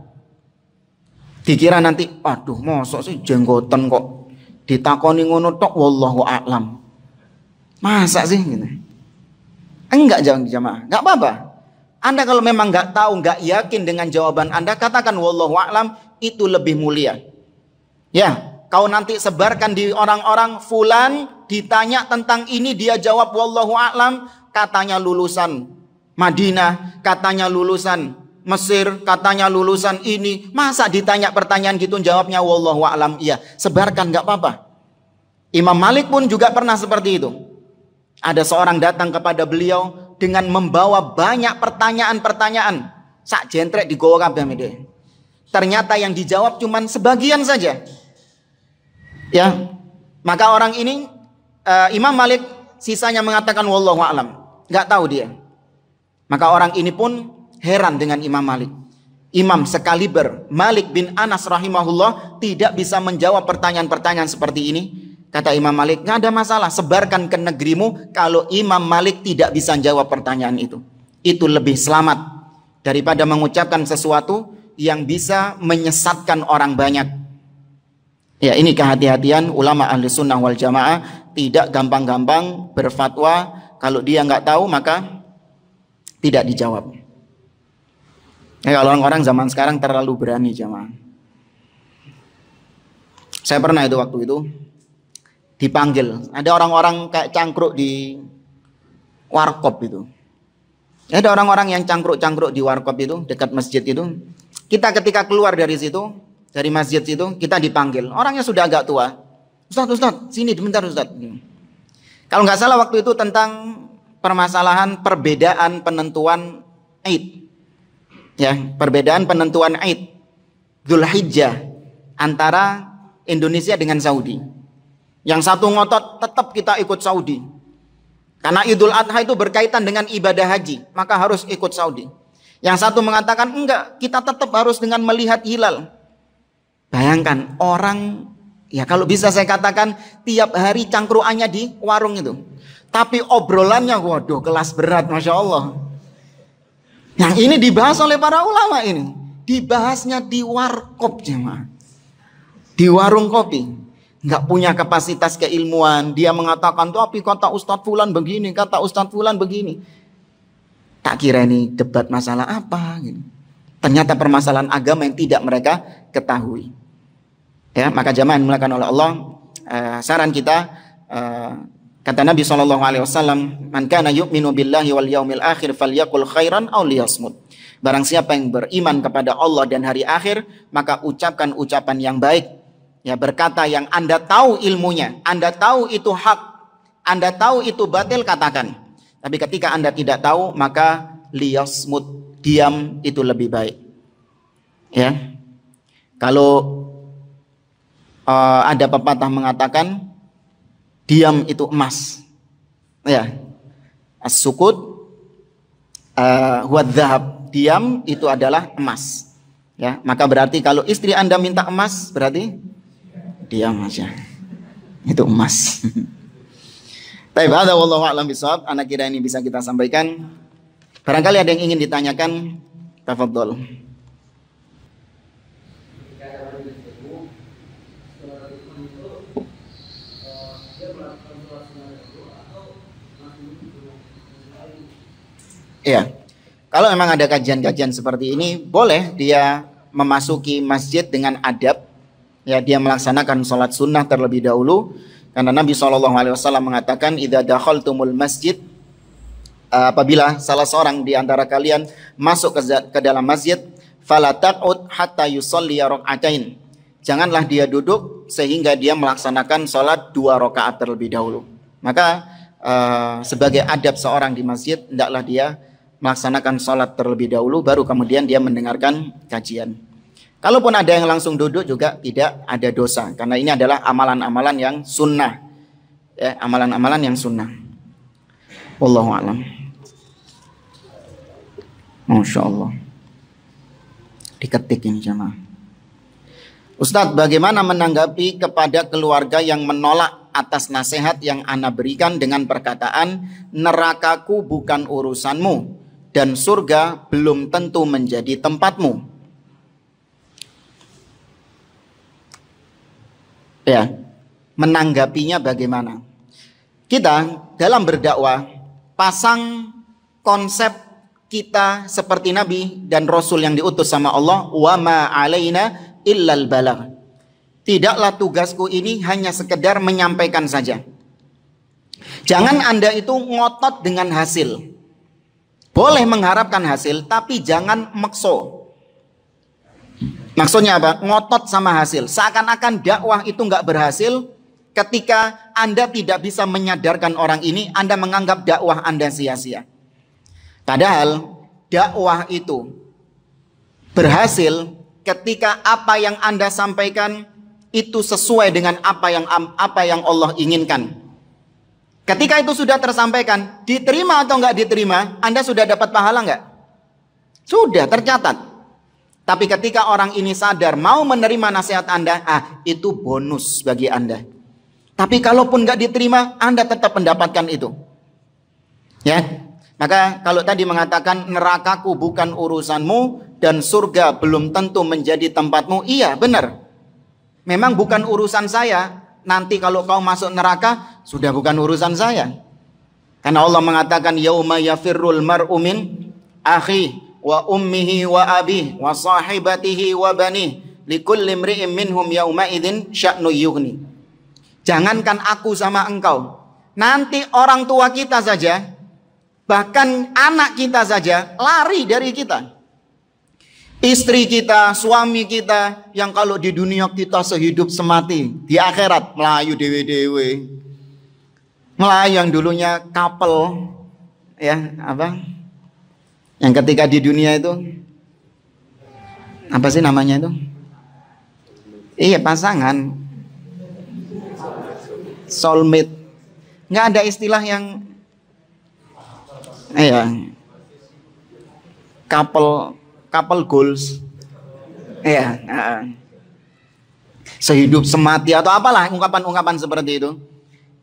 Dikira nanti, aduh mosok sih jenggotan kok ditakoni ngono tok wallahu a'lam. Masa sih gitu. Enggak jamaah, enggak apa-apa. Anda kalau memang enggak tahu, enggak yakin dengan jawaban Anda, katakan wallahu a'lam, itu lebih mulia. Ya, kau nanti sebarkan di orang-orang, fulan ditanya tentang ini, dia jawab wallahu a'lam, katanya lulusan Madinah, katanya lulusan Mesir, katanya lulusan ini. Masa ditanya pertanyaan gitu jawabnya wallahu a'lam? Iya, sebarkan enggak apa-apa. Imam Malik pun juga pernah seperti itu. Ada seorang datang kepada beliau dengan membawa banyak pertanyaan-pertanyaan. Sak jentrek digowo kabeh mede. Ternyata yang dijawab cuma sebagian saja. Ya. Maka orang ini Imam Malik sisanya mengatakan wallahu a'lam. Enggak tahu dia. Maka orang ini pun heran dengan Imam Malik. Imam sekaliber Malik bin Anas rahimahullah tidak bisa menjawab pertanyaan-pertanyaan seperti ini. Kata Imam Malik, nggak ada masalah, sebarkan ke negerimu kalau Imam Malik tidak bisa jawab pertanyaan itu. Itu lebih selamat daripada mengucapkan sesuatu yang bisa menyesatkan orang banyak. Ya, ini kehati-hatian ulama ahli sunnah wal jamaah, tidak gampang-gampang berfatwa. Kalau dia nggak tahu maka tidak dijawab. Ya, kalau orang-orang zaman sekarang terlalu berani jamaah. Saya pernah itu waktu itu dipanggil, ada orang-orang kayak cangkruk di warkop itu. Ada orang-orang yang cangkruk-cangkruk di warkop itu dekat masjid itu. Kita ketika keluar dari situ, dari masjid situ, kita dipanggil. Orangnya sudah agak tua. Ustaz, sini sebentar Ustaz. Kalau nggak salah waktu itu tentang permasalahan perbedaan penentuan Id. Ya, perbedaan penentuan Id Dzulhijjah antara Indonesia dengan Saudi. Yang satu ngotot tetap kita ikut Saudi. Karena Idul Adha itu berkaitan dengan ibadah haji, maka harus ikut Saudi. Yang satu mengatakan enggak, kita tetap harus dengan melihat hilal. Bayangkan orang Ya kalau bisa saya katakan tiap hari cangkruannya di warung itu. Tapi obrolannya waduh kelas berat, Masya Allah. Yang ini dibahas oleh para ulama ini. Dibahasnya di warkop jemaah. Di warung kopi. Nggak punya kapasitas keilmuan. Dia mengatakan, tapi kata Ustadz Fulan begini, kata Ustadz Fulan begini. Tak kira ini debat masalah apa. Gitu. Ternyata permasalahan agama yang tidak mereka ketahui. Ya, maka jamaah yang dimuliakan oleh Allah, saran kita, kata Nabi SAW, man kana yu'minu billahi wal yaumil akhir falyaqul khairan aw liyasmut. Barang siapa yang beriman kepada Allah dan hari akhir, maka ucapkan ucapan yang baik. Ya, berkata yang Anda tahu ilmunya, Anda tahu itu hak, Anda tahu itu batil, katakan. Tapi ketika Anda tidak tahu, maka liyasmut, diam itu lebih baik. Ya. Kalau ada pepatah mengatakan diam itu emas. Ya. As-sukut huwa dzahab. Diam itu adalah emas. Ya, maka berarti kalau istri Anda minta emas, berarti diam aja. Itu emas. Baik, hadza wallahu a'lam bishawab. Anak kira ini bisa kita sampaikan. Barangkali ada yang ingin ditanyakan, tafadhol. Iya. Kalau memang ada kajian-kajian seperti ini, boleh dia memasuki masjid dengan adab. Ya, dia melaksanakan sholat sunnah terlebih dahulu. Karena Nabi SAW mengatakan, idza dakhaltumul masjid, apabila salah seorang di antara kalian masuk ke dalam masjid, fala taq'ud hatta yusalli rak'atain. Janganlah dia duduk sehingga dia melaksanakan sholat 2 rakaat terlebih dahulu. Maka sebagai adab seorang di masjid, hendaklah dia melaksanakan sholat terlebih dahulu, baru kemudian dia mendengarkan kajian. Kalaupun ada yang langsung duduk juga tidak ada dosa, karena ini adalah amalan-amalan yang sunnah, ya, amalan-amalan yang sunnah. Wallahu a'lam. Masya Allah. Diketik ini jemaah. Ustadz, bagaimana menanggapi kepada keluarga yang menolak atas nasihat yang ana berikan dengan perkataan, nerakaku bukan urusanmu dan surga belum tentu menjadi tempatmu? Ya, menanggapinya bagaimana? Kita dalam berdakwah pasang konsep kita seperti Nabi dan Rasul yang diutus sama Allah, wa ma alaina illal balagh. Tidaklah tugasku ini hanya sekedar menyampaikan saja. Jangan Anda itu ngotot dengan hasil. Boleh mengharapkan hasil, tapi jangan makso. Maksudnya apa? Ngotot sama hasil. Seakan-akan dakwah itu nggak berhasil ketika Anda tidak bisa menyadarkan orang ini, Anda menganggap dakwah Anda sia-sia. Padahal dakwah itu berhasil ketika apa yang Anda sampaikan itu sesuai dengan apa yang Allah inginkan. Ketika itu sudah tersampaikan, diterima atau nggak diterima, Anda sudah dapat pahala nggak? Sudah tercatat. Tapi ketika orang ini sadar mau menerima nasihat Anda, itu bonus bagi Anda. Tapi kalaupun nggak diterima, Anda tetap mendapatkan itu. Ya, maka kalau tadi mengatakan nerakaku bukan urusanmu dan surga belum tentu menjadi tempatmu, iya benar. Memang bukan urusan saya. Nanti kalau kau masuk neraka, sudah bukan urusan saya. Karena Allah mengatakan, yauma yafirrul mar'u min akhi wa ummihi wa abi wa sahibatihi wa bani likulli imri'in minhum yauma idzin sya'nu yughni. Jangankan aku sama engkau, nanti orang tua kita saja, bahkan anak kita saja lari dari kita. Istri kita, suami kita, yang kalau di dunia kita sehidup semati, di akhirat melayu dewe-dewe. Melayu yang dulunya couple, ya apa? Yang ketika di dunia itu, apa sih namanya itu? Iya, pasangan, soulmate. Nggak ada istilah yang, iya, couple goals. Ya, sehidup semati atau apalah ungkapan-ungkapan seperti itu.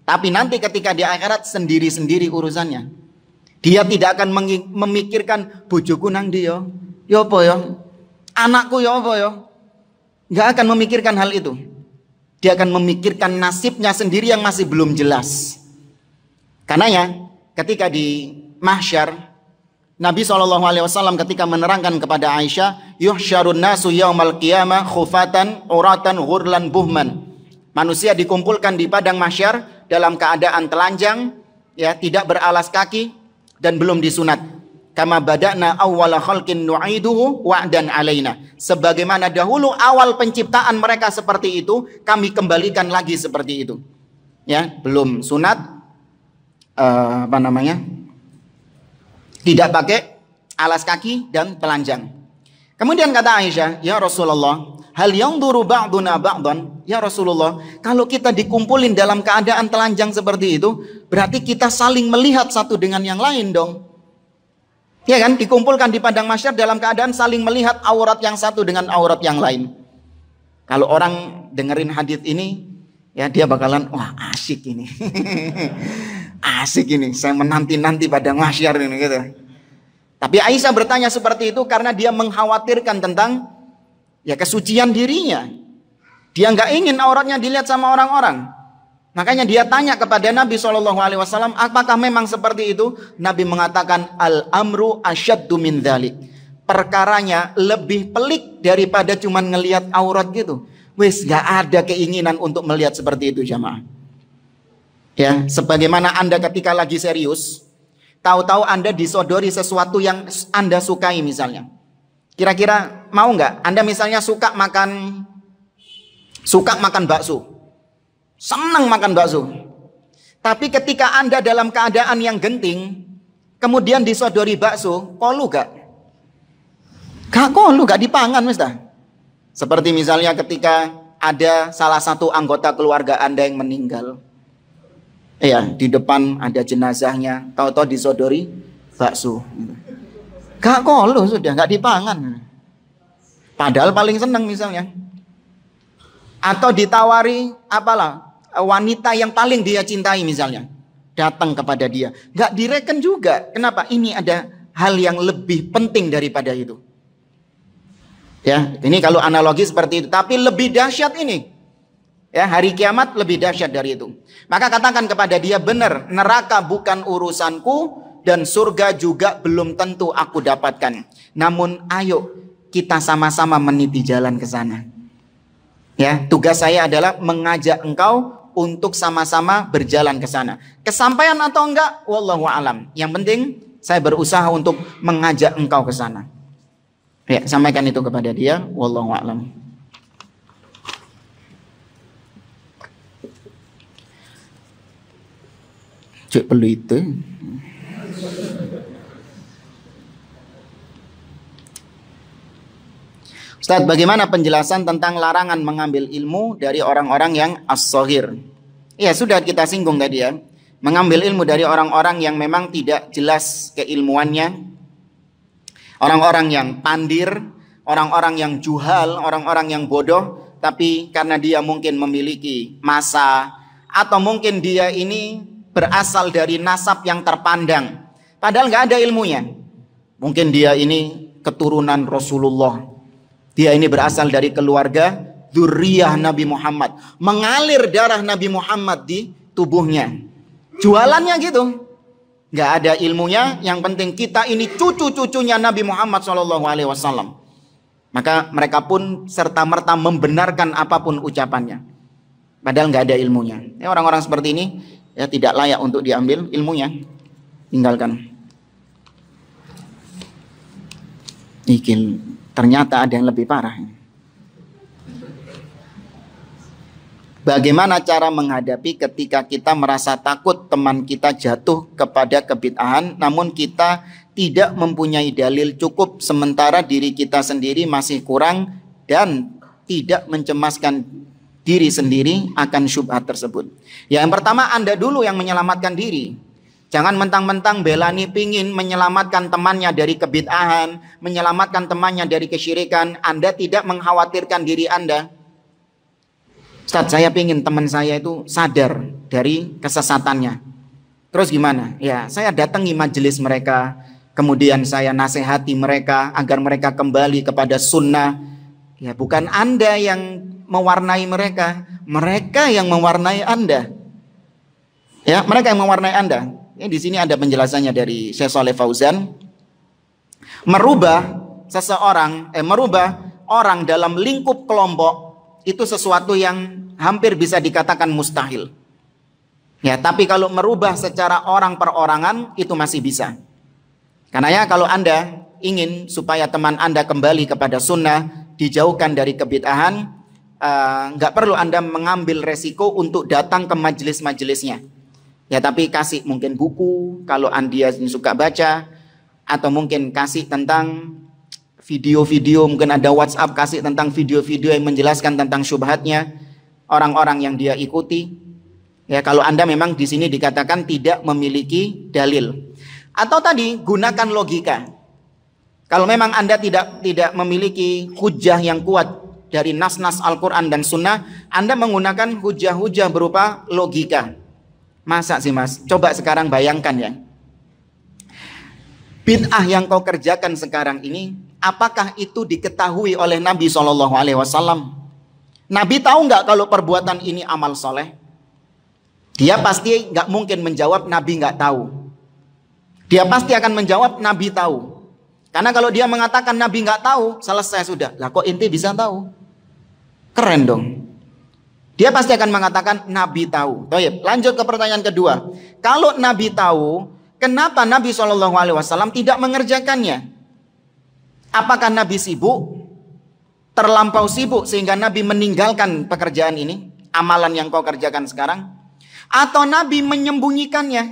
Tapi nanti ketika di akhirat sendiri-sendiri urusannya. Dia tidak akan memikirkan bojoku nang dia, ya apa ya, anakku ya apa ya. Nggak akan memikirkan hal itu. Dia akan memikirkan nasibnya sendiri yang masih belum jelas. Karena ya, ketika di mahsyar, Nabi SAW ketika menerangkan kepada Aisyah, yuhsyarun nasu yaumal qiyamah khufatan uratan ghurlan buhman. Manusia dikumpulkan di padang mahsyar dalam keadaan telanjang, ya, tidak beralas kaki dan belum disunat. Kama bada'na awwala khalqin nu'iduhu wa'dan alaina. Sebagaimana dahulu awal penciptaan mereka seperti itu, kami kembalikan lagi seperti itu. Ya, belum sunat, tidak pakai alas kaki dan telanjang. Kemudian kata Aisyah, ya Rasulullah, hal yanzuru ba'duna ba'dan? Ya Rasulullah, kalau kita dikumpulin dalam keadaan telanjang seperti itu, berarti kita saling melihat satu dengan yang lain dong. Ya kan, dikumpulkan di padang mahsyar dalam keadaan saling melihat aurat yang satu dengan aurat yang lain. Kalau orang dengerin hadis ini, ya dia bakalan, wah asik ini. Asik ini, saya menanti-nanti padang mahsyar ini gitu. Tapi Aisyah bertanya seperti itu karena dia mengkhawatirkan tentang ya kesucian dirinya. Dia nggak ingin auratnya dilihat sama orang-orang. Makanya dia tanya kepada Nabi SAW, apakah memang seperti itu? Nabi mengatakan, al-amru asyaddu min dzalik. Perkaranya lebih pelik daripada cuman ngelihat aurat gitu. Wis gak ada keinginan untuk melihat seperti itu jamaah. Ya, sebagaimana Anda ketika lagi serius, tahu-tahu Anda disodori sesuatu yang Anda sukai misalnya. Kira-kira mau nggak? Anda misalnya suka makan bakso. Senang makan bakso. Tapi ketika Anda dalam keadaan yang genting, kemudian disodori bakso, kolu gak? Gak kolu, gak dipangan misalnya. Seperti misalnya ketika ada salah satu anggota keluarga Anda yang meninggal. Iya, di depan ada jenazahnya, tahu-tahu disodori bakso. Gak kolu sudah, gak dipangan. Padahal paling senang misalnya. Atau ditawari apalah, wanita yang paling dia cintai misalnya datang kepada dia, nggak direken juga. Kenapa? Ini ada hal yang lebih penting daripada itu. Ya, ini kalau analogi seperti itu. Tapi lebih dahsyat ini. Ya, hari kiamat lebih dahsyat dari itu. Maka katakan kepada dia, benar, neraka bukan urusanku dan surga juga belum tentu aku dapatkan. Namun ayo kita sama-sama meniti jalan ke sana. Ya, tugas saya adalah mengajak engkau untuk sama-sama berjalan ke sana. Kesampaian atau enggak, wallahu alam. Yang penting saya berusaha untuk mengajak engkau ke sana. Ya, sampaikan itu kepada dia, wallahu alam. Cek perlu itu. Ustaz, bagaimana penjelasan tentang larangan mengambil ilmu dari orang-orang yang as-saghir? Ya, sudah kita singgung tadi ya. Mengambil ilmu dari orang-orang yang memang tidak jelas keilmuannya. Orang-orang yang pandir, orang-orang yang juhal, orang-orang yang bodoh. Tapi karena dia mungkin memiliki masa, atau mungkin dia ini berasal dari nasab yang terpandang. Padahal nggak ada ilmunya. Mungkin dia ini keturunan Rasulullah. Dia ini berasal dari keluarga dzurriyyah Nabi Muhammad. Mengalir darah Nabi Muhammad di tubuhnya. Jualannya gitu. Nggak ada ilmunya. Yang penting kita ini cucu-cucunya Nabi Muhammad SAW. Maka mereka pun serta-merta membenarkan apapun ucapannya. Padahal nggak ada ilmunya. Ya, orang-orang seperti ini ya tidak layak untuk diambil ilmunya. Tinggalkan. Ternyata ada yang lebih parah. Bagaimana cara menghadapi ketika kita merasa takut teman kita jatuh kepada kebid'ahan, namun kita tidak mempunyai dalil cukup, sementara diri kita sendiri masih kurang dan tidak mencemaskan diri sendiri akan syubhat tersebut. Ya, yang pertama, Anda dulu yang menyelamatkan diri. Jangan mentang-mentang Belani pingin menyelamatkan temannya dari kebid'ahan, menyelamatkan temannya dari kesyirikan. Anda tidak mengkhawatirkan diri Anda. Ustadz, saya pingin teman saya itu sadar dari kesesatannya. Terus gimana? Ya, saya datangi majelis mereka, kemudian saya nasihati mereka agar mereka kembali kepada sunnah. Ya, bukan Anda yang mewarnai mereka, mereka yang mewarnai Anda. Ya, mereka yang mewarnai Anda. Ya, di sini ada penjelasannya dari Syekh Shalih Fauzan. Merubah orang dalam lingkup kelompok itu sesuatu yang hampir bisa dikatakan mustahil. Ya, tapi kalau merubah secara orang perorangan itu masih bisa. Karena ya kalau Anda ingin supaya teman Anda kembali kepada sunnah, dijauhkan dari kebid'ahan, nggak perlu Anda mengambil resiko untuk datang ke majelis-majelisnya. Ya, tapi kasih mungkin buku kalau Anda suka baca, atau mungkin kasih tentang video-video, mungkin ada WhatsApp kasih tentang video-video yang menjelaskan tentang syubhatnya orang-orang yang dia ikuti. Ya, kalau Anda memang di sini dikatakan tidak memiliki dalil. Atau tadi gunakan logika. Kalau memang Anda tidak memiliki hujah yang kuat dari nas-nas Al-Qur'an dan Sunnah, Anda menggunakan hujah-hujah berupa logika. Masa sih Mas? Coba sekarang bayangkan ya. Bid'ah yang kau kerjakan sekarang ini, apakah itu diketahui oleh Nabi SAW? Nabi tahu nggak kalau perbuatan ini amal soleh? Dia pasti nggak mungkin menjawab Nabi nggak tahu. Dia pasti akan menjawab Nabi tahu. Karena kalau dia mengatakan Nabi nggak tahu, selesai sudah. Lah kok inti bisa tahu? Keren dong. Dia pasti akan mengatakan Nabi tahu. Baik, lanjut ke pertanyaan kedua. Kalau Nabi tahu, kenapa Nabi SAW tidak mengerjakannya? Apakah Nabi sibuk? Terlampau sibuk sehingga Nabi meninggalkan pekerjaan ini? Amalan yang kau kerjakan sekarang? Atau Nabi menyembunyikannya?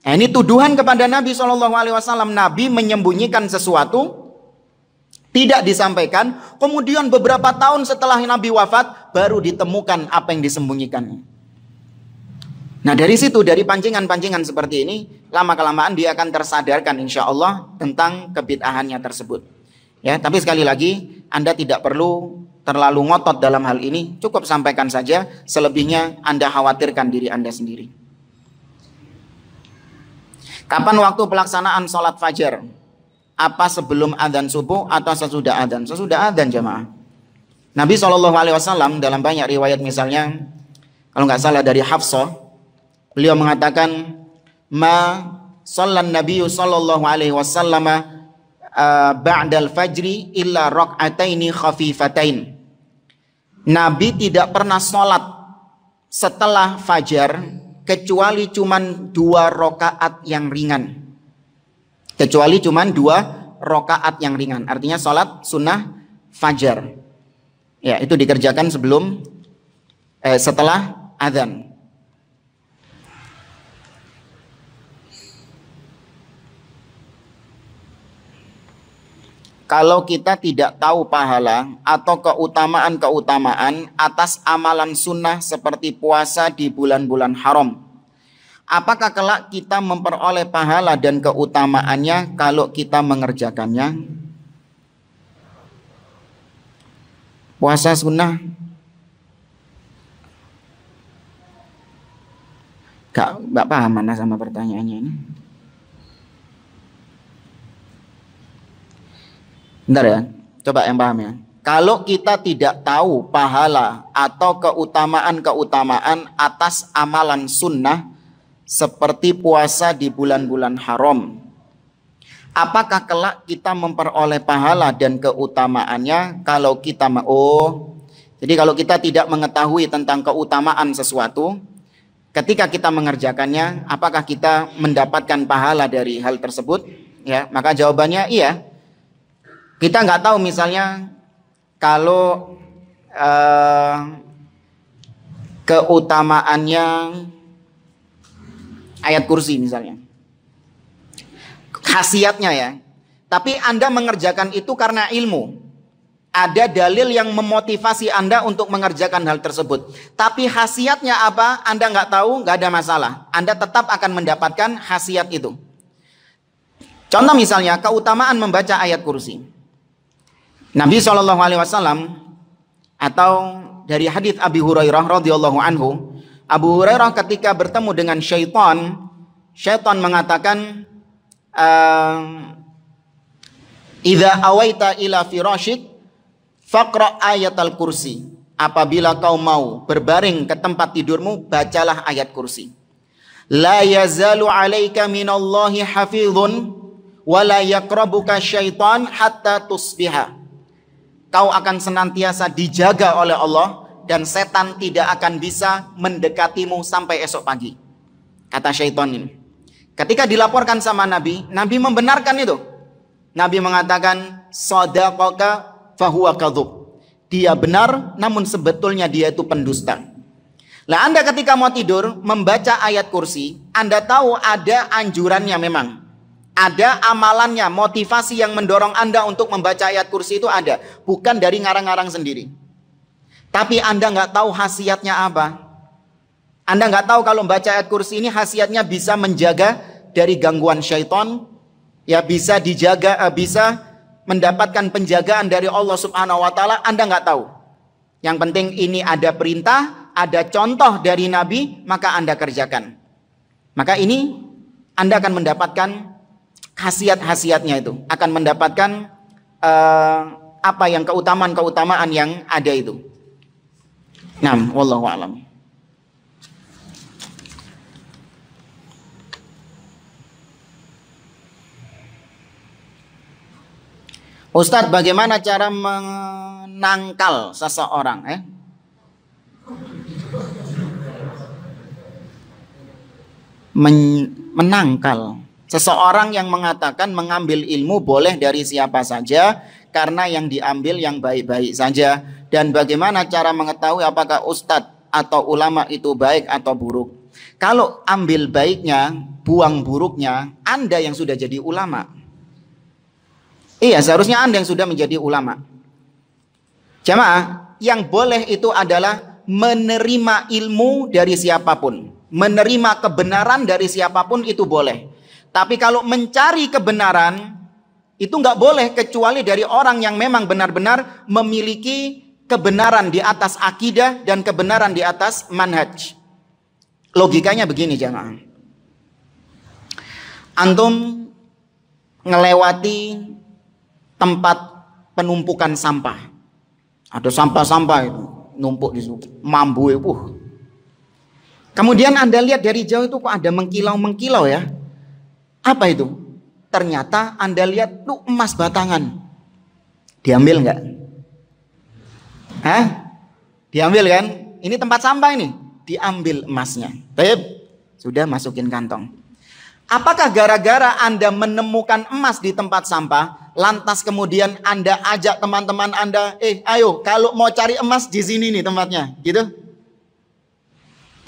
Nah, ini tuduhan kepada Nabi SAW. Nabi menyembunyikan sesuatu, tidak disampaikan. Kemudian beberapa tahun setelah Nabi wafat, baru ditemukan apa yang disembunyikannya. Nah, dari situ, dari pancingan-pancingan seperti ini, lama-kelamaan dia akan tersadarkan insya Allah tentang kebid'ahannya tersebut. Ya, tapi sekali lagi, Anda tidak perlu terlalu ngotot dalam hal ini. Cukup sampaikan saja, selebihnya Anda khawatirkan diri Anda sendiri. Kapan waktu pelaksanaan sholat fajar? Apa sebelum adzan subuh atau sesudah adzan? Sesudah adzan jamaah. Nabi SAW dalam banyak riwayat, misalnya kalau nggak salah dari Hafsah, beliau mengatakan, ma shallan nabiyyu sallallahu alaihi wasallam ba'dal fajri illa rak'ataini khafifatain. Nabi tidak pernah sholat setelah fajar kecuali cuman 2 rakaat yang ringan. Kecuali cuman 2 rakaat yang ringan. Artinya sholat sunnah fajar. Ya, itu dikerjakan setelah adzan. Kalau kita tidak tahu pahala atau keutamaan-keutamaan atas amalan sunnah seperti puasa di bulan-bulan haram, apakah kelak kita memperoleh pahala dan keutamaannya kalau kita mengerjakannya? Puasa sunnah, gak paham mana sama pertanyaannya ini. Bentar ya, coba yang paham ya. Kalau kita tidak tahu pahala atau keutamaan-keutamaan atas amalan sunnah seperti puasa di bulan-bulan haram, apakah kelak kita memperoleh pahala dan keutamaannya kalau kita jadi kalau kita tidak mengetahui tentang keutamaan sesuatu, ketika kita mengerjakannya, apakah kita mendapatkan pahala dari hal tersebut? Ya, maka jawabannya iya. Kita nggak tahu misalnya kalau keutamaannya ayat kursi misalnya, khasiatnya ya. Tapi Anda mengerjakan itu karena ilmu. Ada dalil yang memotivasi Anda untuk mengerjakan hal tersebut. Tapi khasiatnya apa? Anda nggak tahu, nggak ada masalah. Anda tetap akan mendapatkan khasiat itu. Contoh misalnya keutamaan membaca ayat kursi. Nabi SAW atau dari hadits Abi Hurairah radhiyallahu anhu, Abu Hurairah ketika bertemu dengan syaitan, syaitan mengatakan, "Idza awaita ila firashik faqra ayatal kursi." Apabila kau mau berbaring ke tempat tidurmu, bacalah ayat kursi. La yazalu alaika minallahi hafizun wa la yaqrabuka syaitan hatta tusbiha. Kau akan senantiasa dijaga oleh Allah dan setan tidak akan bisa mendekatimu sampai esok pagi. Kata syaitan ini. Ketika dilaporkan sama Nabi, Nabi membenarkan itu. Nabi mengatakan, "Shadaqaka fahuwa kadzub." Dia benar, namun sebetulnya dia itu pendusta. Lah Anda ketika mau tidur membaca ayat kursi, Anda tahu ada anjurannya memang. Ada amalannya, motivasi yang mendorong Anda untuk membaca ayat kursi itu ada. Bukan dari ngarang-ngarang sendiri. Tapi Anda nggak tahu khasiatnya apa. Anda nggak tahu kalau membaca ayat kursi ini khasiatnya bisa menjaga dari gangguan syaitan. Ya bisa dijaga, bisa mendapatkan penjagaan dari Allah Subhanahu wa taala, Anda nggak tahu. Yang penting ini ada perintah, ada contoh dari Nabi, maka Anda kerjakan. Maka ini Anda akan mendapatkan khasiat-khasiatnya itu, akan mendapatkan apa yang keutamaan-keutamaan yang ada itu. Nah, wallahu a'lam. Ustadz, bagaimana cara menangkal seseorang? Menangkal seseorang yang mengatakan mengambil ilmu boleh dari siapa saja karena yang diambil yang baik-baik saja. Dan bagaimana cara mengetahui apakah ustadz atau ulama itu baik atau buruk? Kalau ambil baiknya, buang buruknya, Anda yang sudah jadi ulama. Iya, seharusnya Anda yang sudah menjadi ulama. Jamaah, yang boleh itu adalah menerima ilmu dari siapapun. Menerima kebenaran dari siapapun itu boleh. Tapi kalau mencari kebenaran, itu nggak boleh kecuali dari orang yang memang benar-benar memiliki kebenaran di atas akidah dan kebenaran di atas manhaj. Logikanya begini jamaah. Antum ngelewati tempat penumpukan sampah. Ada sampah-sampah itu numpuk di situ, mambu itu. Kemudian Anda lihat dari jauh itu kok ada mengkilau-mengkilau ya. Apa itu? Ternyata Anda lihat tuh emas batangan. Diambil nggak? Hah? Diambil kan? Ini tempat sampah ini. Diambil emasnya. Baik, sudah masukin kantong. Apakah gara-gara Anda menemukan emas di tempat sampah, lantas kemudian Anda ajak teman-teman Anda, ayo kalau mau cari emas di sini nih tempatnya, gitu?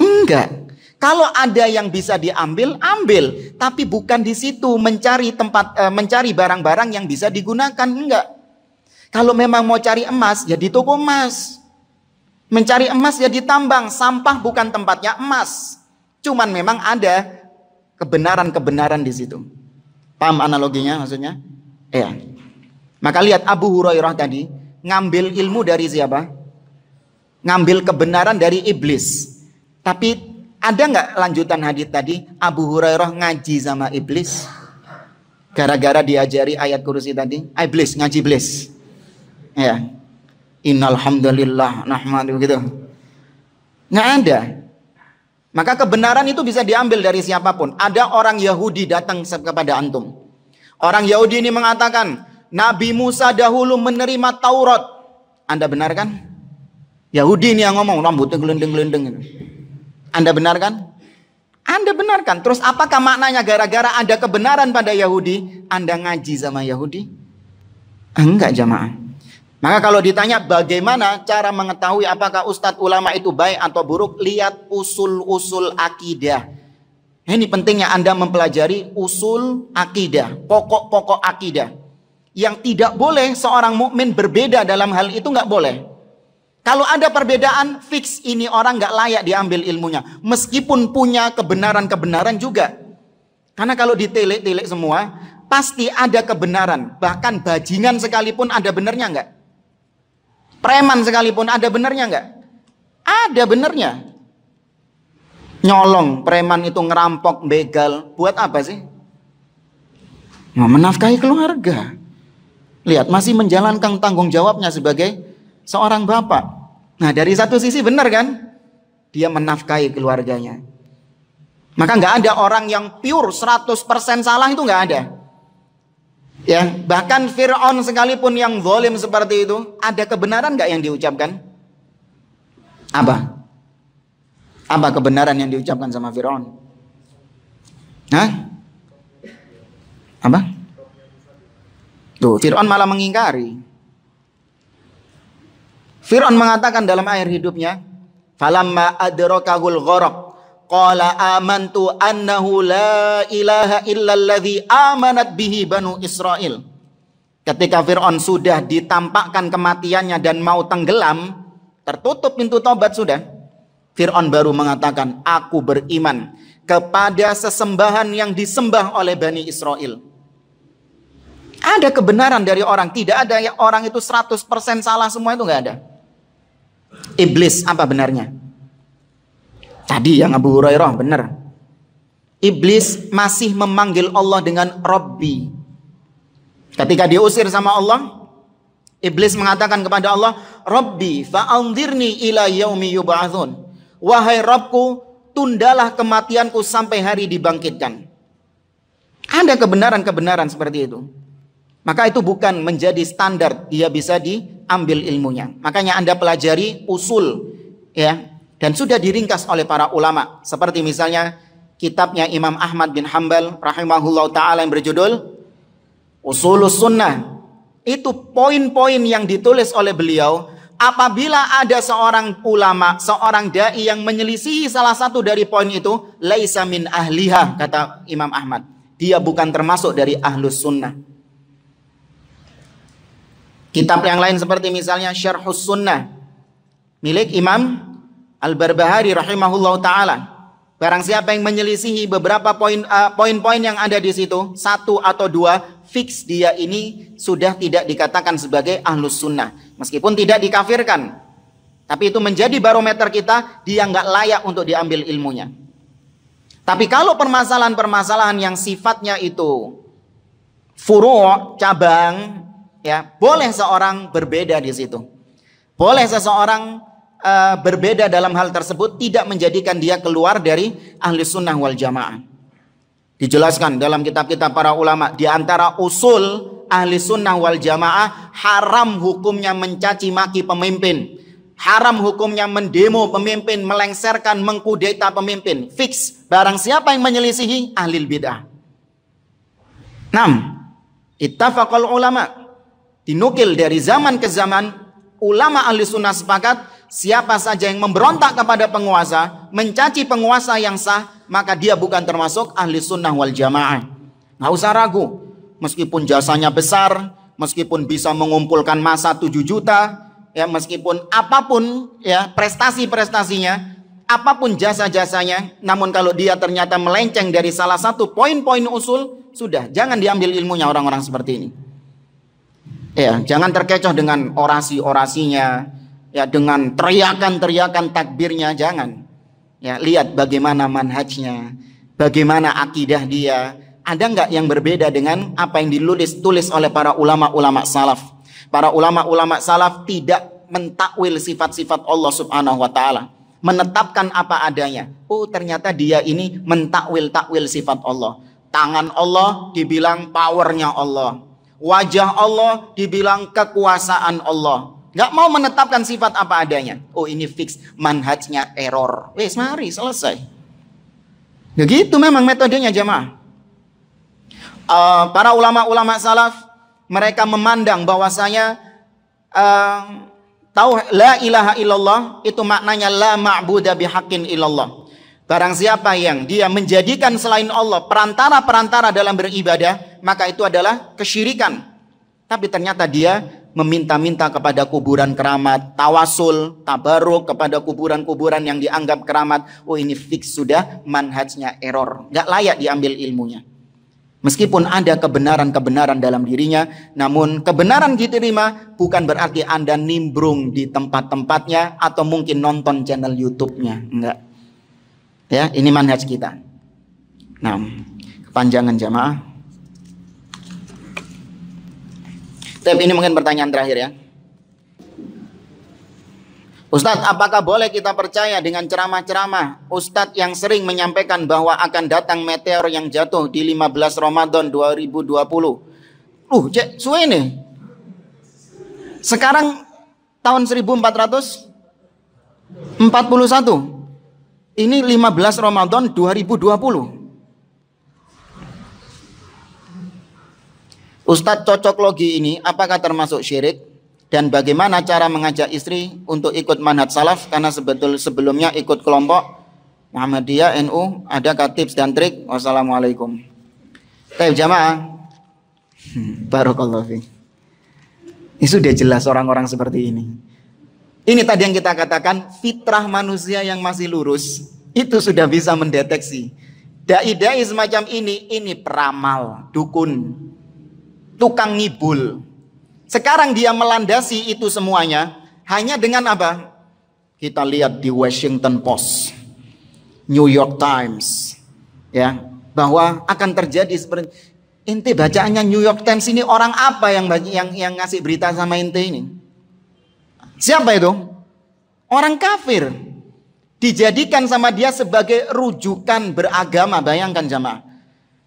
Enggak. Kalau ada yang bisa diambil, ambil, tapi bukan di situ mencari tempat, mencari barang-barang yang bisa digunakan, enggak. Kalau memang mau cari emas, ya di toko emas. Mencari emas ya di tambang, sampah bukan tempatnya emas. Cuman memang ada kebenaran-kebenaran di situ. Paham analoginya maksudnya? Iya. Maka lihat Abu Hurairah tadi ngambil ilmu dari siapa? Ngambil kebenaran dari iblis. Tapi ada nggak lanjutan hadis tadi? Abu Hurairah ngaji sama iblis gara-gara diajari ayat kursi tadi. Iblis ngaji iblis. Ya. Innal hamdalillah nahmadu gitu. Nggak ada. Maka kebenaran itu bisa diambil dari siapapun. Ada orang Yahudi datang kepada antum. Orang Yahudi ini mengatakan, Nabi Musa dahulu menerima Taurat. Anda benarkan? Yahudi ini yang ngomong, rambutnya gelendeng-gelendeng. Anda benarkan? Anda benarkan. Terus apakah maknanya gara-gara ada kebenaran pada Yahudi, Anda ngaji sama Yahudi? Enggak jamaah. Maka kalau ditanya bagaimana cara mengetahui apakah ustadz ulama itu baik atau buruk, lihat usul-usul akidah. Ini pentingnya Anda mempelajari usul akidah, pokok-pokok akidah. Yang tidak boleh seorang mukmin berbeda dalam hal itu, nggak boleh. Kalau ada perbedaan, fix ini orang nggak layak diambil ilmunya, meskipun punya kebenaran-kebenaran juga. Karena kalau ditilik-tilik semua, pasti ada kebenaran. Bahkan bajingan sekalipun ada benarnya nggak? Preman sekalipun ada benarnya nggak? Ada benernya. Nyolong, preman itu ngerampok, begal. Buat apa sih? Mau menafkahi keluarga. Lihat, masih menjalankan tanggung jawabnya sebagai seorang bapak. Nah, dari satu sisi benar kan? Dia menafkahi keluarganya. Maka nggak ada orang yang pure 100% salah, itu nggak ada. Ya, bahkan Fir'aun sekalipun yang zalim seperti itu, ada kebenaran nggak yang diucapkan? Apa? Apa kebenaran yang diucapkan sama Fir'aun? Hah? Apa? Tuh, Fir'aun malah mengingkari. Fir'aun mengatakan dalam akhir hidupnya, falamma adrakahul gharaq qala amantu annahu la ilaha illalladzi amanat bihi banu Israil. Ketika Fir'aun sudah ditampakkan kematiannya dan mau tenggelam, tertutup pintu tobat sudah, Fir'aun baru mengatakan, aku beriman kepada sesembahan yang disembah oleh Bani Israel. Ada kebenaran dari orang. Tidak ada yang orang itu 100% salah semua, itu nggak ada. Iblis apa benarnya? Tadi yang Abu Hurairah benar. Iblis masih memanggil Allah dengan Rabbi. Ketika diusir sama Allah, Iblis mengatakan kepada Allah, Rabbi fa'anzirni ila yaumi yub'atsun. Wahai Rabbku, tundalah kematianku sampai hari dibangkitkan. Ada kebenaran-kebenaran seperti itu. Maka itu bukan menjadi standar dia bisa diambil ilmunya. Makanya Anda pelajari usul, ya, dan sudah diringkas oleh para ulama. Seperti misalnya kitabnya Imam Ahmad bin Hanbal rahimahullah ta'ala yang berjudul Usulus Sunnah. Itu poin-poin yang ditulis oleh beliau. Apabila ada seorang ulama, seorang da'i yang menyelisihi salah satu dari poin itu, laisa min ahliha, kata Imam Ahmad. Dia bukan termasuk dari ahlus sunnah. Kitab yang lain seperti misalnya Syarhus Sunnah milik Imam Al-Barbahari rahimahullah ta'ala. Barang siapa yang menyelisihi beberapa poin-poin yang ada di situ, satu atau dua, fix dia ini sudah tidak dikatakan sebagai ahlus sunnah. Meskipun tidak dikafirkan, tapi itu menjadi barometer kita, dia nggak layak untuk diambil ilmunya. Tapi kalau permasalahan-permasalahan yang sifatnya itu furu', cabang, ya, boleh seorang berbeda di situ. Boleh seseorang berbeda dalam hal tersebut, tidak menjadikan dia keluar dari ahli sunnah wal jamaah. Dijelaskan dalam kitab-kitab para ulama, di antara usul ahli sunnah wal jamaah, haram hukumnya mencaci maki pemimpin, haram hukumnya mendemo pemimpin, melengsarkan, mengkudeta pemimpin. Fix, barang siapa yang menyelisihi, ahli bid'ah. 6. Ittafaqal ulama, dinukil dari zaman ke zaman, ulama ahli sunnah sepakat, siapa saja yang memberontak kepada penguasa, mencaci penguasa yang sah, maka dia bukan termasuk ahli sunnah wal jamaah. Nggak usah ragu. Meskipun jasanya besar, meskipun bisa mengumpulkan massa 7 juta, ya, meskipun apapun ya prestasi-prestasinya, apapun jasa-jasanya, namun kalau dia ternyata melenceng dari salah satu poin-poin usul, sudah, jangan diambil ilmunya orang-orang seperti ini. Ya, jangan terkecoh dengan orasi-orasinya, ya, dengan teriakan-teriakan takbirnya, jangan. Ya, lihat bagaimana manhajnya, bagaimana akidah dia. Ada nggak yang berbeda dengan apa yang tulis oleh para ulama-ulama salaf? Para ulama-ulama salaf tidak mentakwil sifat-sifat Allah Subhanahu wa taala, menetapkan apa adanya. Oh, ternyata dia ini mentakwil-takwil sifat Allah. Tangan Allah dibilang powernya Allah. Wajah Allah dibilang kekuasaan Allah. Nggak mau menetapkan sifat apa adanya. Oh, ini fix, manhajnya error. Wes, mari selesai. Begitu memang metodenya jamaah. Para ulama-ulama salaf, mereka memandang bahwasanya tahu la ilaha illallah itu maknanya la ma'buda bihaqqin illallah. Barang siapa yang dia menjadikan selain Allah perantara-perantara dalam beribadah, maka itu adalah kesyirikan. Tapi ternyata dia meminta-minta kepada kuburan keramat, tawasul, tabaruk kepada kuburan-kuburan yang dianggap keramat. Oh, ini fix sudah manhajnya error, nggak layak diambil ilmunya. Meskipun ada kebenaran-kebenaran dalam dirinya, namun kebenaran diterima bukan berarti Anda nimbrung di tempat-tempatnya atau mungkin nonton channel YouTube-nya. Enggak. Ya, ini manhaj kita. Nah, kepanjangan jamaah. Tapi ini mungkin pertanyaan terakhir ya. Ustadz, apakah boleh kita percaya dengan ceramah-ceramah Ustadz yang sering menyampaikan bahwa akan datang meteor yang jatuh di 15 Ramadan 2020? Cek, suwe nih. Sekarang tahun 1441. Ini 15 Ramadan 2020. Ustadz cocok logi ini apakah termasuk syirik? Dan bagaimana cara mengajak istri untuk ikut manhaj salaf? Karena sebelumnya ikut kelompok Muhammadiyah, NU. Adakah tips dan trik? Wassalamualaikum. Baik jamaah. Barakallahu fiik. Ini sudah jelas orang-orang seperti ini. Ini tadi yang kita katakan, fitrah manusia yang masih lurus itu sudah bisa mendeteksi. Dai-dai semacam ini peramal, dukun, tukang ngibul. Sekarang dia melandasi itu semuanya hanya dengan apa? Kita lihat di Washington Post, New York Times, ya, bahwa akan terjadi seperti ente bacaannya New York Times ini orang apa yang ngasih berita sama ente ini? Siapa itu? Orang kafir. Dijadikan sama dia sebagai rujukan beragama, bayangkan jamaah.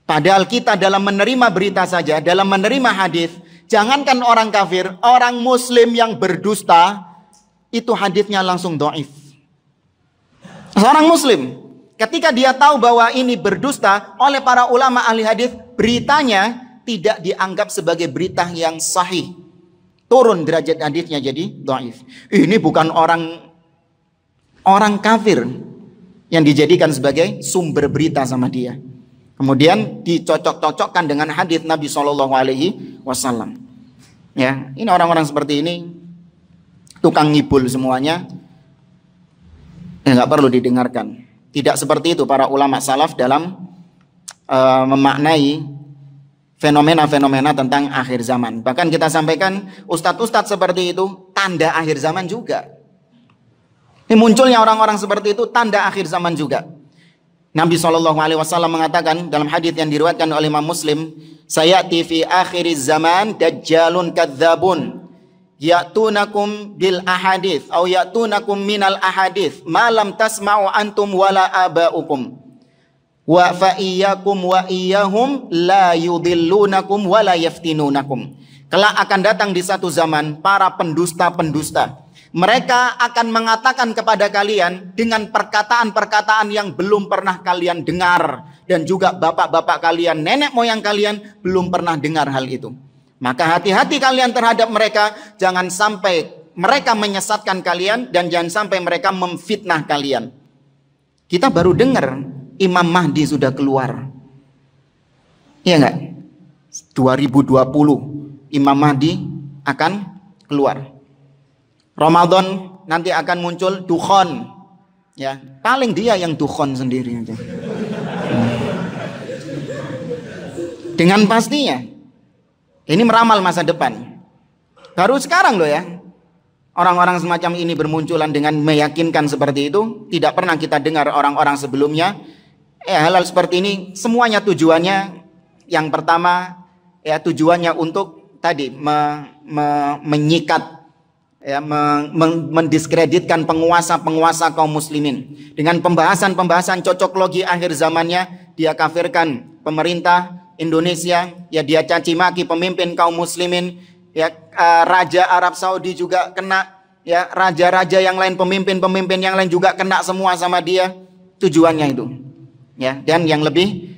Padahal kita dalam menerima berita saja, dalam menerima hadis, jangankan orang kafir, orang muslim yang berdusta, itu hadisnya langsung dhaif. Seorang muslim, ketika dia tahu bahwa ini berdusta, oleh para ulama ahli hadis, beritanya tidak dianggap sebagai berita yang sahih. Turun derajat hadisnya jadi dhaif. Ini bukan orang kafir yang dijadikan sebagai sumber berita sama dia. Kemudian dicocok-cocokkan dengan hadis Nabi SAW. Ya, ini orang-orang seperti ini tukang ngibul semuanya. Nggak perlu didengarkan. Tidak seperti itu para ulama salaf dalam memaknai fenomena-fenomena tentang akhir zaman. Bahkan kita sampaikan ustadz-ustadz seperti itu tanda akhir zaman juga. Ini munculnya orang-orang seperti itu tanda akhir zaman juga. Nabi SAW mengatakan dalam hadis yang diriwayatkan oleh Imam Muslim, sayati fi akhiriz zaman dajjalun kadzabun ya'tunakum bil ahadits atau ya'tunakum minal ahadits ma lam tasma'u antum wala aba'ukum wa fa iyyakum wa iyyahum la yudillunakum wala yaftinunakum. Kelak akan datang di satu zaman para pendusta-pendusta. Mereka akan mengatakan kepada kalian dengan perkataan-perkataan yang belum pernah kalian dengar. Dan juga bapak-bapak kalian, nenek moyang kalian belum pernah dengar hal itu. Maka hati-hati kalian terhadap mereka. Jangan sampai mereka menyesatkan kalian. Dan jangan sampai mereka memfitnah kalian. Kita baru dengar Imam Mahdi sudah keluar. Iya enggak? 2020 Imam Mahdi akan keluar. Ramadan nanti akan muncul dukhon, ya paling dia yang dukhon sendiri aja. Dengan pastinya ini meramal masa depan. Baru sekarang loh ya, orang-orang semacam ini bermunculan dengan meyakinkan seperti itu. Tidak pernah kita dengar orang-orang sebelumnya. Hal seperti ini semuanya tujuannya yang pertama ya tujuannya untuk tadi menyikat, ya, mendiskreditkan penguasa-penguasa kaum muslimin. Dengan pembahasan-pembahasan cocok logi akhir zamannya, dia kafirkan pemerintah Indonesia, ya dia caci maki pemimpin kaum muslimin, ya Raja Arab Saudi juga kena, ya raja-raja yang lain, pemimpin-pemimpin yang lain juga kena semua sama dia. Tujuannya itu. Ya, dan yang lebih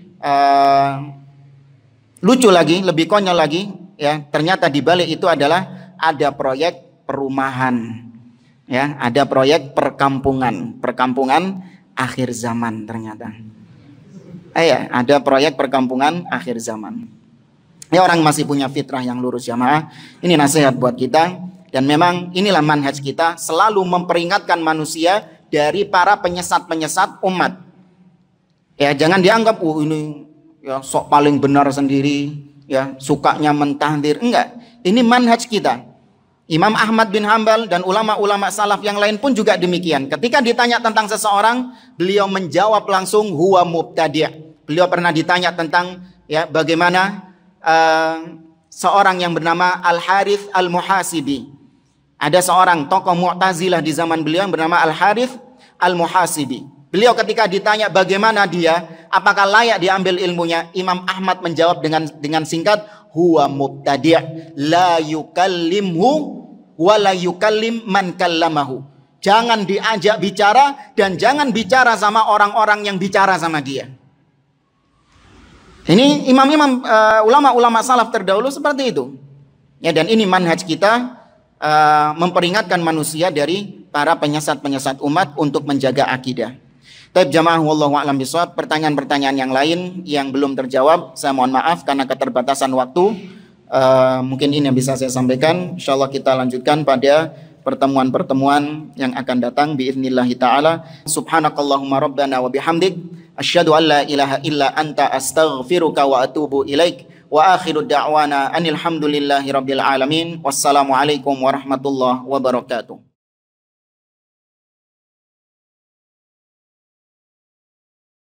lucu lagi, lebih konyol lagi, ya ternyata di balik itu adalah ada proyek perumahan, ya ada proyek perkampungan akhir zaman ternyata. Ya ada proyek perkampungan akhir zaman. Ya orang masih punya fitrah yang lurus jamaah. Ini nasihat buat kita dan memang inilah manhaj kita, selalu memperingatkan manusia dari para penyesat-penyesat umat. Ya jangan dianggap ini ya sok paling benar sendiri, ya sukanya mentahdir. Enggak. Ini manhaj kita. Imam Ahmad bin Hambal dan ulama-ulama salaf yang lain pun juga demikian. Ketika ditanya tentang seseorang, beliau menjawab langsung huwa mubtadi'. Beliau pernah ditanya tentang ya bagaimana seorang yang bernama Al-Harith Al-Muhasibi. Ada seorang tokoh Mu'tazilah di zaman beliau yang bernama Al-Harith Al-Muhasibi. Beliau ketika ditanya bagaimana dia, apakah layak diambil ilmunya, Imam Ahmad menjawab dengan singkat, huwa mubtadi', la yukallimhu wa la yukallim man kallamahu. Jangan diajak bicara dan jangan bicara sama orang-orang yang bicara sama dia. Ini imam-imam ulama-ulama salaf terdahulu seperti itu. Ya, dan ini manhaj kita, memperingatkan manusia dari para penyesat-penyesat umat untuk menjaga akidah. Taib jamaah wallahu a'lam bishawab. Pertanyaan-pertanyaan yang lain yang belum terjawab, saya mohon maaf karena keterbatasan waktu. Mungkin ini yang bisa saya sampaikan. Insyaallah kita lanjutkan pada pertemuan-pertemuan yang akan datang biiznillahi taala. Subhanakallahumma rabbana wa bihamdik asyhadu an la ilaha illa anta astaghfiruka wa atubu ilaik. Wa akhiru da'wana anil hamdulillahi rabbil alamin. Wassalamualaikum warahmatullahi wabarakatuh.